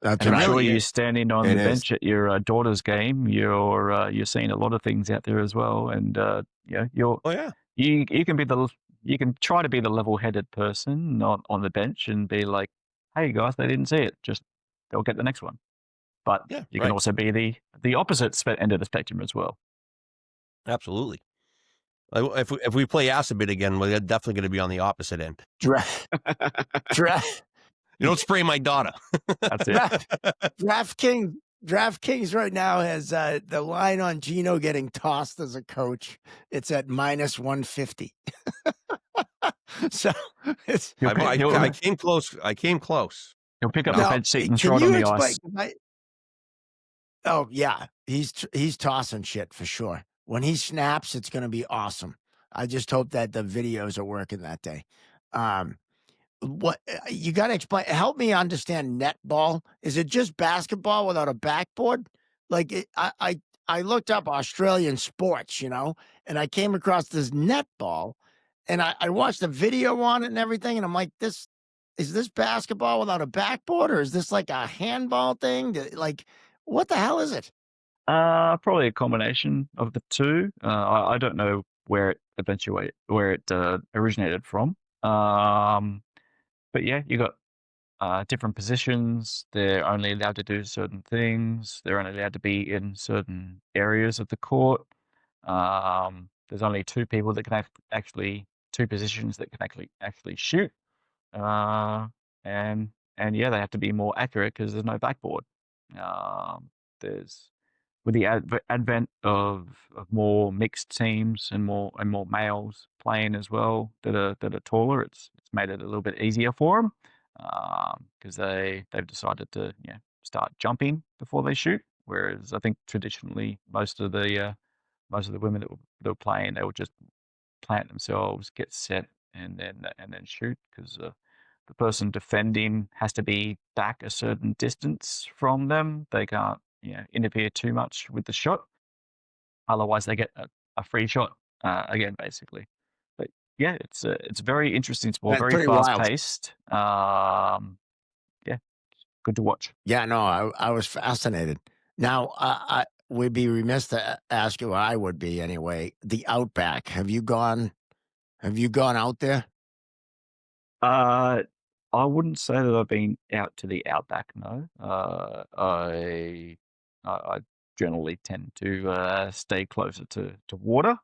That's And what I'm sure I- you're standing on It the is. bench at your daughter's game. You're seeing a lot of things out there as well, and you're Oh yeah. you can try to be the level-headed person on the bench and be like, hey guys, they didn't see it, just they'll get the next one. But Yeah, you right. can also be the opposite end of the spectrum as well. Absolutely. If we play Acid again, we're definitely going to be on the opposite end. You don't spray my daughter. That's it. DraftKings right now has the line on Gino getting tossed as a coach. It's at -150. So it's I came close. He'll pick up Now, the bench seat and can throw it you on the explain- ice. Oh yeah, he's tossing shit for sure. When he snaps, it's going to be awesome. I just hope that the videos are working that day. What you got to explain? Help me understand netball. Is it just basketball without a backboard? Like I looked up Australian sports, and I came across this netball, and I watched a video on it and everything, and I'm like, is this basketball without a backboard, or is this like a handball thing? Like, what the hell is it? Probably a combination of the two. I don't know where it originated from. But yeah, you got different positions. They're only allowed to do certain things. They're only allowed to be in certain areas of the court. There's only two people that can two positions that can actually shoot. And yeah, they have to be more accurate because there's no backboard. There's with the advent of more mixed teams and more males playing as well that are taller, it's made it a little bit easier for them because they've decided to start jumping before they shoot. Whereas I think traditionally most of the women that were playing, they would just plant themselves, get set, and then shoot because the person defending has to be back a certain distance from them. They can't interfere too much with the shot. Otherwise, they get a free shot again, basically. But yeah, it's a very interesting sport, That's very pretty fast wild. paced. Yeah, good to watch. Yeah, no, I was fascinated. Now, I would be remiss to ask you, or I would be anyway, the Outback. Have you gone out there? I wouldn't say that I've been out to the outback. No, I generally tend to stay closer to water,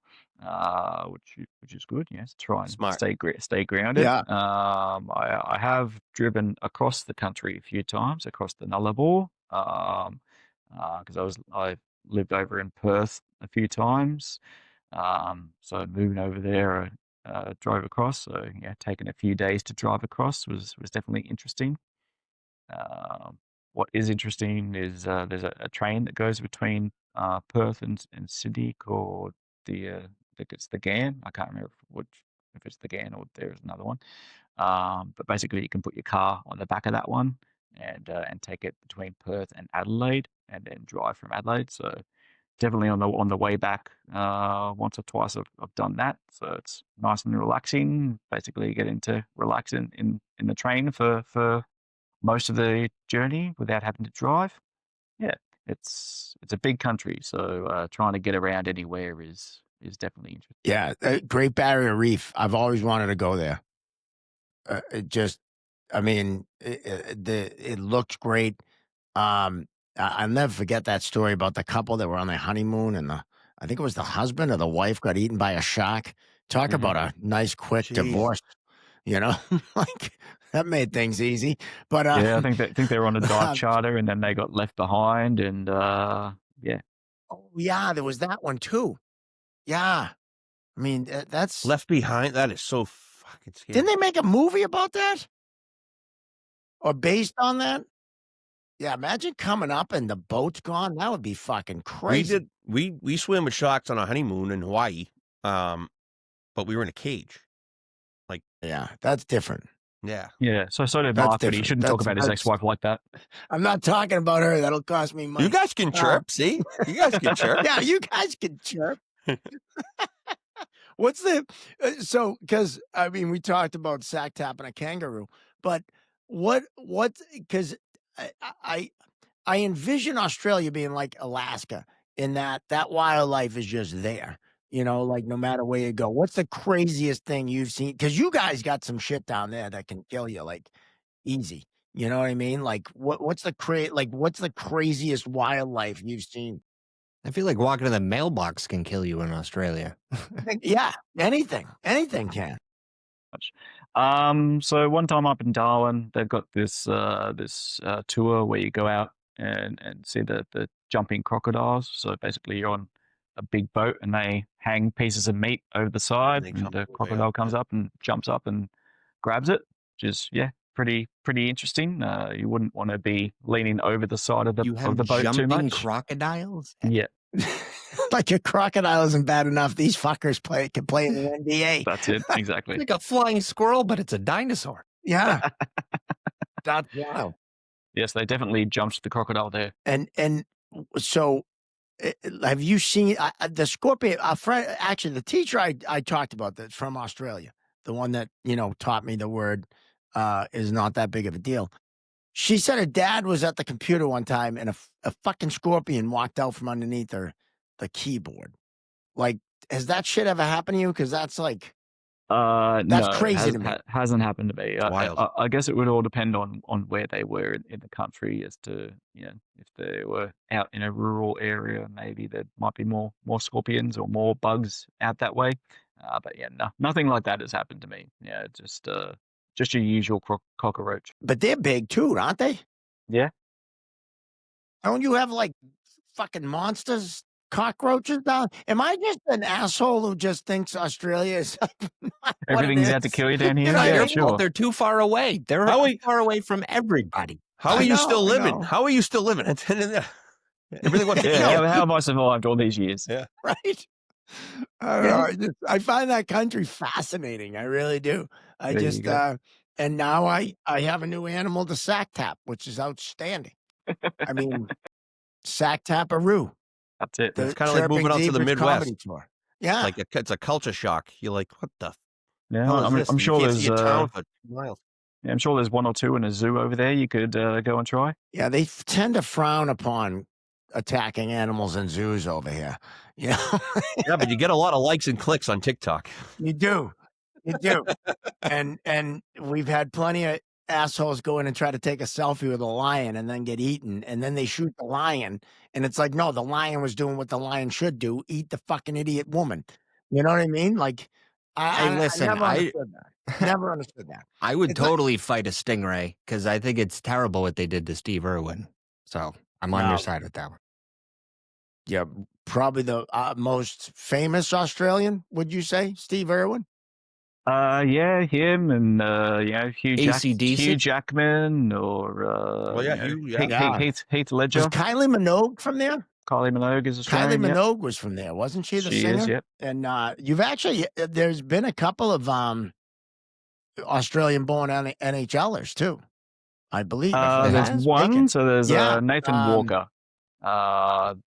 which is good. Yes, try and Smart. stay grounded. Yeah. I have driven across the country a few times, across the Nullarbor, because I lived over in Perth a few times. So moving over there, drove across. So yeah, taking a few days to drive across was definitely interesting. What is interesting is there's a train that goes between Perth and Sydney called I think it's the GAN. I can't remember if it's the GAN or there's another one. But basically, you can put your car on the back of that one and take it between Perth and Adelaide, and then drive from Adelaide. So definitely on the way back, once or twice I've done that. So it's nice and relaxing. Basically, getting to relax in the train for most of the journey without having to drive. Yeah, it's a big country, so trying to get around anywhere is definitely interesting. Yeah, Great Barrier Reef. I've always wanted to go there. It looks great. I'll never forget that story about the couple that were on their honeymoon, and I think it was the husband or the wife got eaten by a shark. Talk about a nice, quick Jeez. divorce. Like that made things easy. But Yeah, I think they were on a dive um, charter and then they got left behind, and yeah. oh yeah, there was that one too. Yeah, I mean that's Left Behind. That is so fucking scary. Didn't they make a movie about that or based on that? Yeah, imagine coming up and the boat's gone. That would be fucking crazy. We swam with sharks on our honeymoon in Hawaii, but we were in a cage. Yeah, that's different. Yeah. Yeah, so did That's Mark, but he different. shouldn't talk That's- about his that's- ex-wife like that. I'm not talking about her. That'll cost me money. You guys can chirp. See, you guys can chirp. Yeah, you guys can chirp. What's the so? Because I mean, we talked about sack tapping a kangaroo, but what? Because I envision Australia being like Alaska in that wildlife is just there. You know, like no matter where you go. What's the craziest thing you've seen? Because you guys got some shit down there that can kill you like easy. You know what I mean? Like what's the craziest wildlife you've seen? I feel like walking to the mailbox can kill you in Australia. Yeah, anything can. So one time up in Darwin, they've got this tour where you go out and see the jumping crocodiles. So basically, you're on a big boat and they hang pieces of meat over the side, they and come the way crocodile up, comes up and jumps up and grabs it, which is pretty interesting. You wouldn't want to be leaning over the side of the You have boat too jumping much. crocodiles? Yeah, Like a crocodile isn't bad enough. These fuckers can play in the NBA. that's it exactly. Like a flying squirrel, but it's a dinosaur. Yeah, that's wild. Yes, they definitely jumped the crocodile there. And so, have you seen the scorpion? A friend, actually, the teacher I talked about that's from Australia, the one that taught me the word is not that big of a deal. She said her dad was at the computer one time and a fucking scorpion walked out from underneath the keyboard. Like, has that shit ever happened to you? Because that's like No, crazy to me. Hasn't happened to me. Wild. I guess it would all depend on where they were in the country as to if they were out in a rural area, maybe there might be more scorpions or more bugs out that way. But yeah, nothing like that has happened to me. Yeah, just your usual cockroach. But they're big too, aren't they? Yeah. Don't you have like fucking monsters, cockroaches down? Am I just an asshole who just thinks Australia is not what it Everything's out to is? kill you down here. know, Yeah, you're- sure. They're too far away. They're How too far away from everybody. How I are you know, still I living? know. How are you still living? Everything went Yeah, how have I survived all these years? Yeah. Right? I don't know. I find that country fascinating. I really do. I There you just go. and now I have a new animal to sack tap, which is outstanding. I mean, sack tap-a-roo. That's it. It's kinda like moving Chirping out to the Zebras Midwest. comedy tour. Yeah. It's a culture shock. You're like, what the Yeah, hell is this? I'm You sure can't see there's a town for 2 miles. I'm sure there's one or two in a zoo over there you could go and try. Yeah, they tend to frown upon attacking animals in zoos over here. You know, Yeah, but you get a lot of likes and clicks on TikTok. you do. You do. And we've had plenty of assholes go in and try to take a selfie with a lion and then get eaten. And then they shoot the lion. And it's like, no, the lion was doing what the lion should do. Eat the fucking idiot woman. You know what I mean? Like, Hey, listen, I never understood that. Never understood that. I would It's like- totally fight a stingray because I think it's terrible what they did to Steve Irwin. So I'm on No. your side with that one. Yeah, probably the most famous Australian, would you say, Steve Irwin? Yeah, him and Hugh AC/DC? Jackman or Well, yeah, Hugh, yeah. Yeah. Heath Was Ledger. Kylie Minogue from there? Kylie Minogue is Kylie Australian. Yep. Minogue was from there, wasn't she? The She singer. is, yep. And you've actually there's been a couple of Australian-born NHLers too, I believe. if I'm There's not one. mistaken. So there's Yeah, Nathan Walker.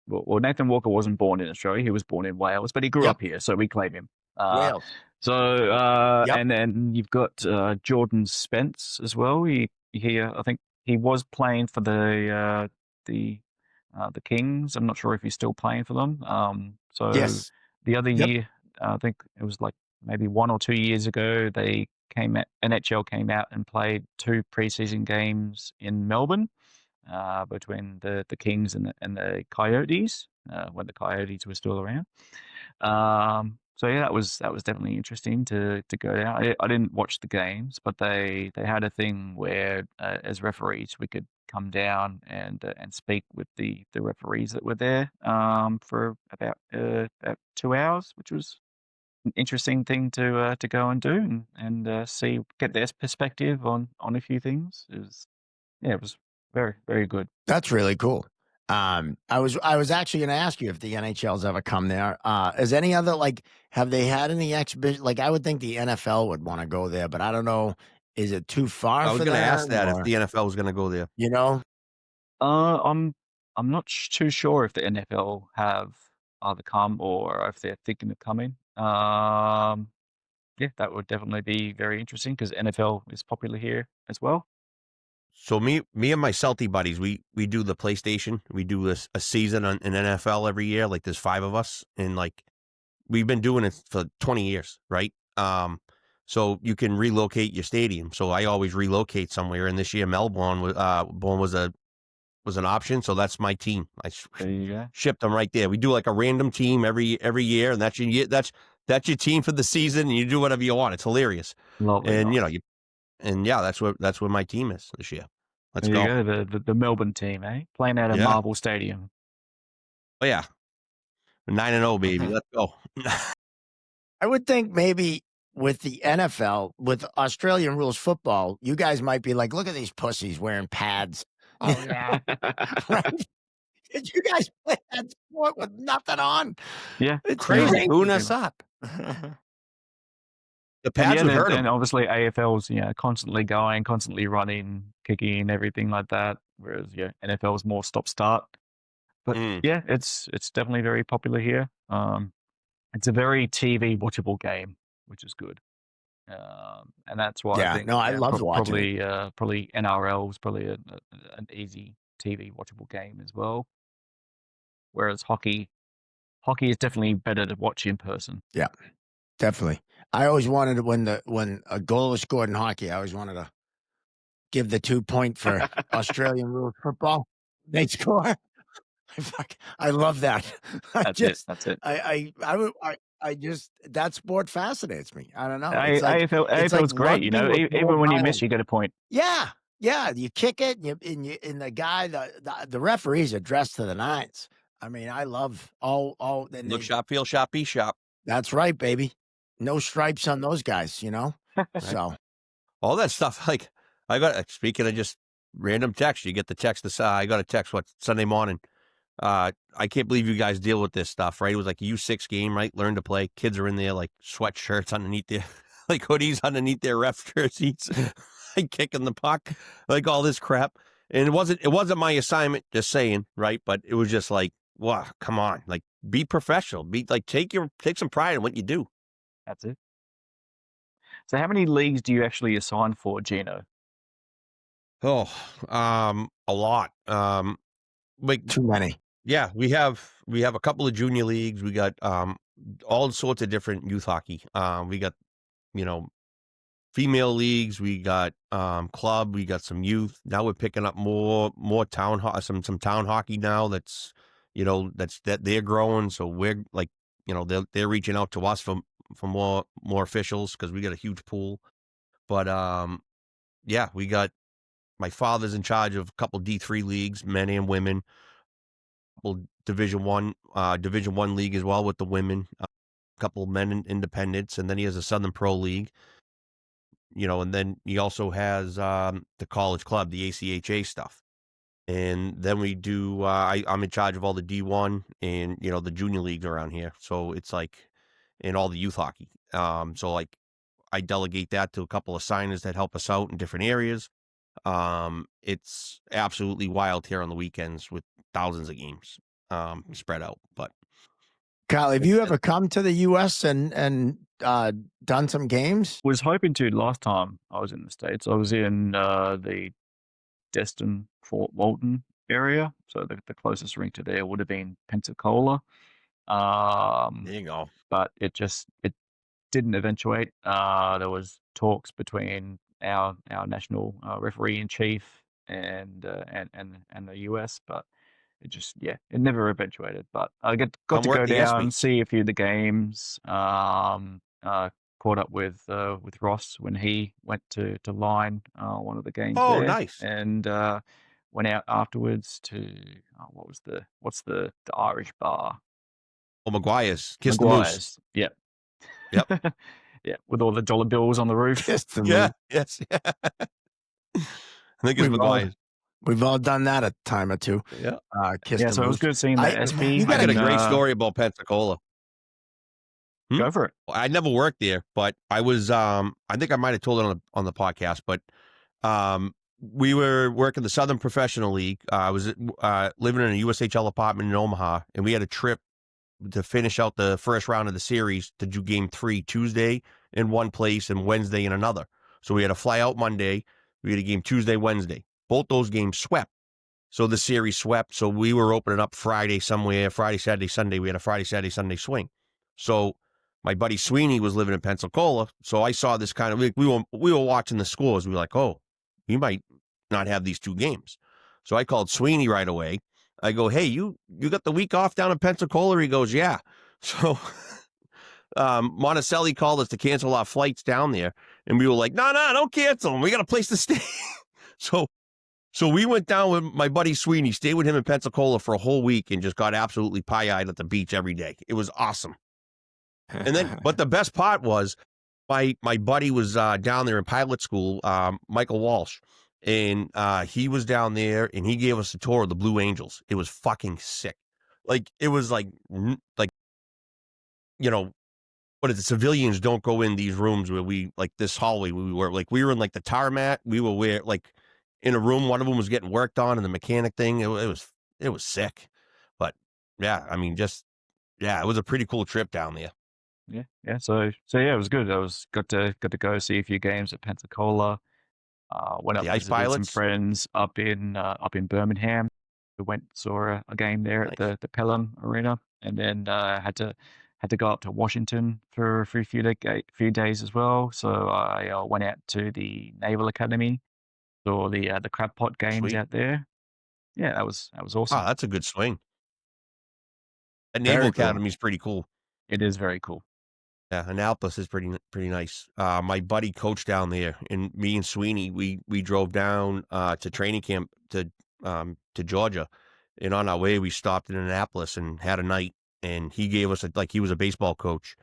Well, Nathan Walker wasn't born in Australia. He was born in Wales, but he grew Yep. up here, so we claim him. Wales. So Yep. and then you've got Jordan Spence as well. I think he was playing for the Kings. I'm not sure if he's still playing for them. So Yes. the other Yep. year, I think it was like maybe 1 or 2 years ago, NHL came out and played 2 preseason games in Melbourne between the Kings and the Coyotes when the Coyotes were still around. So yeah, that was definitely interesting to go down. I didn't watch the games, but they had a thing where as referees we could come down and speak with the referees that were there for about 2 hours, which was an interesting thing to go and do and see get their perspective on a few things. It was very very good. That's really cool. I was actually going to ask you if the NHL's ever come there. Is any other have they had any exhibition? Like I would think the NFL would want to go there, but I don't know. Is it too far I was for going to ask them? that if Or, the NFL was going to go there. you know? I'm not too sure if the NFL have either come or if they're thinking of coming. Yeah, that would definitely be very interesting because NFL is popular here as well. So me and my Celtic buddies, we do the PlayStation. We do a season in NFL every year. Like there's 5 of us, and like we've been doing it for 20 years, right? So you can relocate your stadium. So I always relocate somewhere, and this year Melbourne was an option. So that's my team. There you go. Shipped them right there. We do like a random team every year, and that's your team for the season, and you do whatever you want. It's hilarious, Lovely. and Nice. yeah, that's where my team is this year. Let's There you go. go. The Melbourne team, playing out of Yeah. Marvel Stadium. Oh yeah, 9-0, baby. Let's go. I would think maybe with the NFL, with Australian rules football, you guys might be like, look at these pussies wearing pads. Oh yeah. Right? Did you guys play that sport with nothing on? Yeah, It's Crazy. crazy. Boon us up. The pads would hurt and him. obviously AFL's constantly going, constantly running, kicking, everything like that. Whereas NFL's more stop start. But yeah, it's definitely very popular here. It's a very TV watchable game, which is good. And that's why Yeah, I think no, I loved watching it. probably NRL is probably an easy TV watchable game as well. Whereas hockey is definitely better to watch in person. Yeah, definitely. I always wanted when a goal was scored in hockey, I always wanted to give the 2-point for Australian rules football. They score. I love that. That's it. I just that sport fascinates me. I don't know. AFL's great. rugby with Even more when you violence. miss, you get a point. Yeah, yeah. You kick it, and the guy, the referees are dressed to the nines. I mean, I love all. And Look shop, feel shop, be shop. that's right, baby. No stripes on those guys, So All that stuff. Like speaking of just random text, you get the text. I got a text Sunday morning. I can't believe you guys deal with this stuff, right? It was like a U6 game, right? Learn to play. Kids are in there like sweatshirts underneath their like hoodies underneath their ref jerseys, like kicking the puck, like all this crap. And it wasn't my assignment, just saying, right? But it was just like, wow, come on, like be professional, be like take some pride in what you do. That's it. So how many leagues do you actually assign for, Gino? Oh, a lot. Like too many. yeah, we have a couple of junior leagues. We got all sorts of different youth hockey. We got female leagues. We got club. We got some youth. Now we're picking up more some town hockey now. That's that they're growing. So we're like they're reaching out to us for more officials because we got a huge pool. But yeah, we got my father's in charge of a couple D3 leagues, men and women. Division One league as well with the women, a couple of men independents, and then he has a Southern Pro League. And then he also has the college club, the ACHA stuff, and then we do. I'm in charge of all the D1 and the junior leagues around here. So it's like, and all the youth hockey. So like, I delegate that to a couple of signers that help us out in different areas. It's absolutely wild here on the weekends with thousands of games spread out. But Kyle, have you ever come to the U.S. and done some games? Was hoping to last time I was in the States. I was in the Destin, Fort Walton area. So the closest rink to there would have been Pensacola. there you go. But it didn't eventuate. There was talks between our national referee in chief and the US, but it just it never eventuated. But I got Come to work go the down, ESPY. see a few of the games. Caught up with Ross when he went to line one of the games Oh, there, nice. and went out afterwards to what's the Irish bar? Oh, Maguire's. Kiss the Moose. Maguire's. Yep. Yep. Yeah, with all the dollar bills on the roof. Kiss the Yeah. moon. Yes. Yeah. I think it's Maguire's. We've all done that a time or two. Yeah. Kiss Yeah, the so it was moose. good seeing the SP. You I got a gotta great story about Pensacola. Go for it. I never worked there, but I was I think I might have told it on the podcast, but we were working the Southern Professional League. I was living in a USHL apartment in Omaha, and we had a trip to finish out the first round of the series to do game 3 Tuesday in one place and Wednesday in another. So we had to fly out Monday. We had a game Tuesday, Wednesday. Both those games swept. So the series swept. So we were opening up Friday somewhere, Friday, Saturday, Sunday. We had a Friday, Saturday, Sunday swing. So my buddy Sweeney was living in Pensacola. So I saw this kind of, we were watching the scores. We were like, oh, we might not have these 2 games. So I called Sweeney right away. I go, hey, you got the week off down in Pensacola? He goes, yeah. So Monticelli called us to cancel our flights down there. And we were like, no, don't cancel them. We got a place to stay. So we went down with my buddy Sweeney, stayed with him in Pensacola for a whole week and just got absolutely pie-eyed at the beach every day. It was awesome. And then, but the best part was my buddy was down there in pilot school, Michael Walsh. And he was down there and he gave us a tour of the Blue Angels. It was fucking sick. Like, it was like, you know, what is it? Civilians don't go in these rooms where we, like this hallway we were in like the tarmac. We were where like in a room, one of them was getting worked on and the mechanic thing. It was sick. But yeah, I mean, it was a pretty cool trip down there. Yeah. So yeah, it was good. I got to go see a few games at Pensacola. Went up The Ice visited some Pilots? friends up in Birmingham. We went saw a game there at the Pelham Arena, and then had to go up to Washington for a few days as well. So I went out to the Naval Academy, saw the crab pot games Sweet. out there. Yeah, that was awesome. Oh, that's a good swing. The Very Naval cool. Academy is pretty cool. It is very cool. Yeah, Annapolis is pretty nice. My buddy coached down there, and me and Sweeney, we drove down to training camp to Georgia, and on our way we stopped in Annapolis and had a night. And he gave us he was a baseball coach,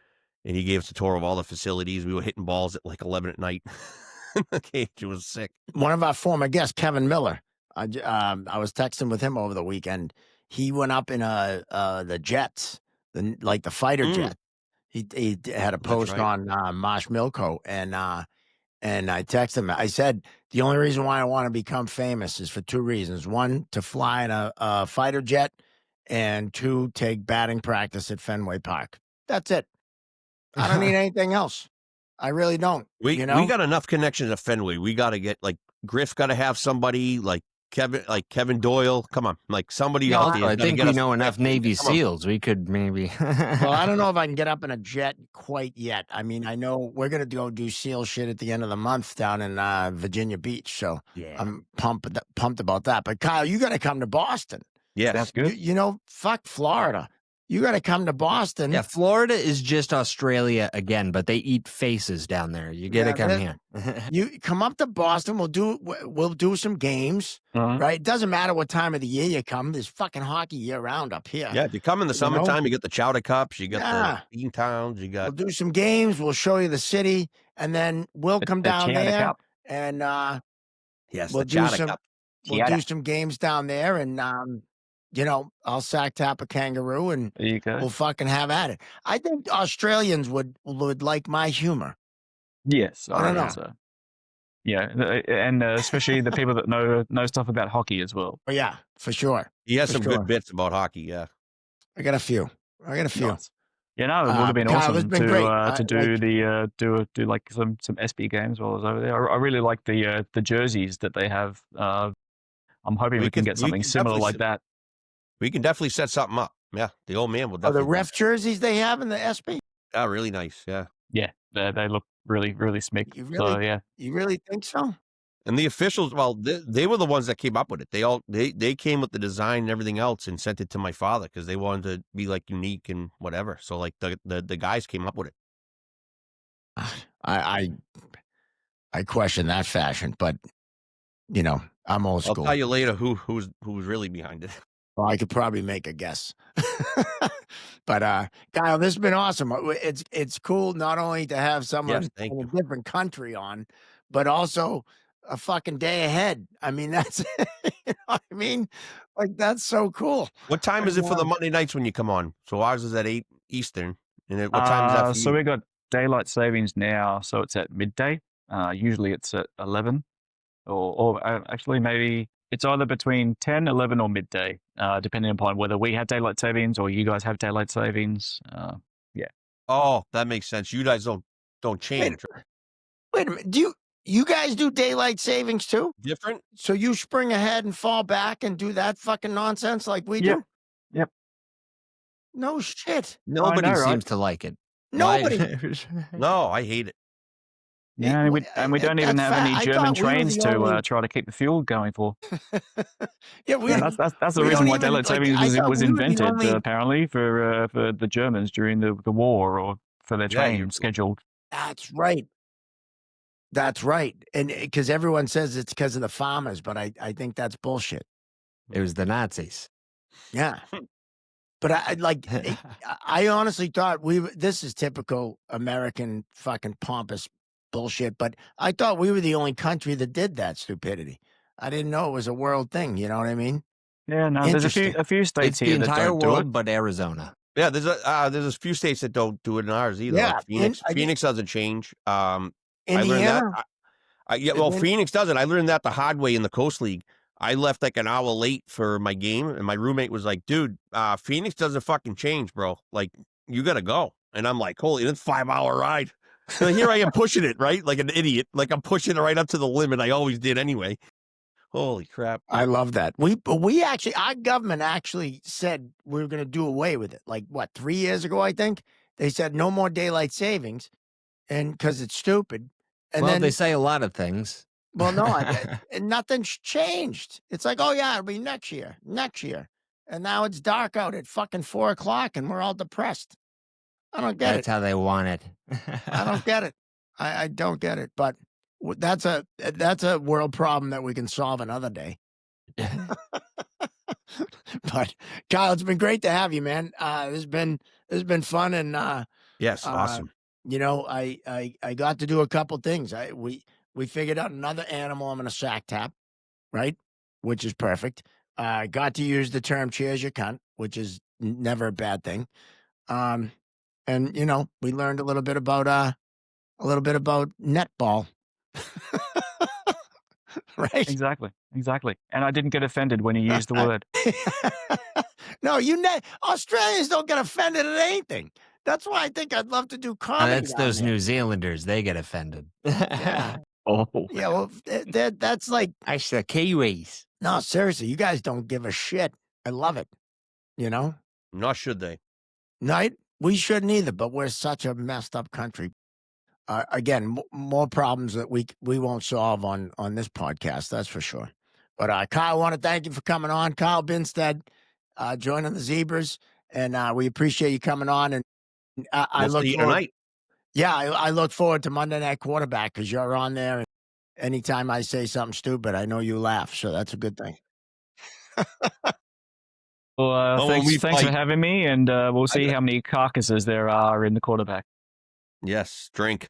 and he gave us a tour of all the facilities. We were hitting balls at like 11 at night. The cage, it was sick. One of our former guests, Kevin Miller. I was texting with him over the weekend. He went up in the jets, the fighter jet. He had a post on Marsh Milko, and I texted him. I said, the only reason why I want to become famous is for 2 reasons. 1, to fly in a fighter jet, and 2, take batting practice at Fenway Park. That's it. I don't need anything else. I really don't. We got enough connections at Fenway. We got to get Griff got to have somebody like Kevin Doyle. Come on, somebody out there. I think we know enough Navy SEALs. We could maybe. Well, I don't know if I can get up in a jet quite yet. I mean, I know we're going to go do SEAL shit at the end of the month down in Virginia Beach. So Yeah. I'm pumped about that. But Kyle, you got to come to Boston. Yeah, That's good. Fuck Florida. You got to come to Boston. Yeah, Florida is just Australia again, but they eat faces down there. You got to come here. You come up to Boston. We'll do some games. Uh-huh. Right? It doesn't matter what time of the year you come. There's fucking hockey year round up here. Yeah, if you come in the summertime, you get the Chowder Cups, you got Yeah. the Bean Towns, you We'll got do some games. We'll show you the city, and then we'll come The down Chowder there Cup. and yes, we'll the do Chowder some- Cup. we'll do some games down there, and I'll sack tap a kangaroo, and There you go. we'll fucking have at it. I think Australians would like my humor. Yes, I don't know. So. Yeah, and especially the people that know stuff about hockey as well. But yeah, for sure. He has For some sure. good bits about hockey. Yeah, I got a few. Nice. Yeah, no, it would have been Kyle, awesome it's been great. to do do like some SB games while I was over there. I really like the jerseys that they have. I'm hoping we can get something similar like that. we can definitely set something up. Yeah, the old man will Oh, definitely. the ref jerseys they have in the SB. Oh, really nice. Yeah, Yeah, they look really smick. You So really- yeah, You really think so? And the officials, well, they were the ones that came up with it. They came with the design and everything else and sent it to my father because they wanted to be like unique and whatever. So like the guys came up with it. I question that fashion, but you know, I'm old I'll school. tell you later who's really behind it. Well, I could probably make a guess. But Kyle, this has been awesome. It's cool not only to have someone Yes, thank in a you. different country on, but also a fucking day ahead. I mean, that's you know what I mean? Like that's so cool. What time is it for the Monday nights when you come on? So ours is at 8 Eastern. And what time is that for So you? we got daylight savings now, so it's at midday. Usually it's at 11, or actually maybe it's either between 10, 11, or midday, depending upon whether we have daylight savings or you guys have daylight savings. Yeah. Oh, that makes sense. You guys don't change. Wait a minute. Do you guys do daylight savings too? Different? So you spring ahead and fall back and do that fucking nonsense like we Yep. do? Yep. No shit. Nobody know, right? seems to like it. Nobody. No, I hate it. Yeah, and we don't even That's have any I German thought we were trains the to only- try to keep the fuel going for. Yeah, we. Yeah, that's the we reason don't why even, daylight like, savings I thought was we were the invented, only- apparently for the Germans during the war, or for their Yeah, train schedule. That's right. That's right. And because everyone says it's because of the farmers, but I think that's bullshit. It was the Nazis. Yeah. But I honestly thought this is typical American fucking pompous bullshit, but I thought we were the only country that did that stupidity. I didn't know it was a world thing. You know what I mean? Yeah, no, there's a few states It's the here that entire don't do world, it. but Arizona. Yeah, there's a few states that don't do it in ours either. Yeah, Like Phoenix. I Phoenix doesn't change. I learned Indiana. that. Yeah, well, Then- Phoenix doesn't. I learned that the hard way in the Coast League. I left like an hour late for my game, and my roommate was like, "Dude, Phoenix doesn't fucking change, bro. Like, you gotta go." And I'm like, "Holy, that's a 5-hour ride." So here I am pushing it, right, like an idiot. Like I'm pushing it right up to the limit. I always did anyway. Holy crap! I love that. We actually, our government actually said we were going to do away with it. Like what, 3 years ago, I think they said no more daylight savings, and because it's stupid. And Well, then they say a lot of things. well, no, and nothing's changed. It's like, oh yeah, it'll be next year, and now it's dark out at fucking 4 o'clock, and we're all depressed. I don't get That's how they want it. I don't get it. I don't get it. But that's a world problem that we can solve another day. But Kyle, it's been great to have you, man. This has been fun, and Yes, awesome. you know, I got to do a couple things. We figured out another animal I'm going to sack tap, right? Which is perfect. I got to use the term "cheers your cunt," which is never a bad thing. And you know, we learned a little bit about netball. Right? Exactly. And I didn't get offended when you used the word. No, Australians don't get offended at anything. That's why I think I'd love to do comedy. That's down those there. New Zealanders. They get offended. Yeah. Oh, Yeah, well, that's like, I said Kiwis. no, seriously, you guys don't give a shit. I love it. You know? Nor should they. No, we shouldn't either, but we're such a messed up country. Again, more problems that we won't solve on this podcast, that's for sure. But Kyle, I want to thank you for coming on. Kyle Binstead, joining the Zebras, and we appreciate you coming on. And I We'll look see you forward. tonight. Yeah, I look forward to Monday Night Quarterback because you're on there. And anytime I say something stupid, I know you laugh, so that's a good thing. Well, when we thanks for fight. having me, and we'll see how many carcasses there are in the quarterback. Yes, drink.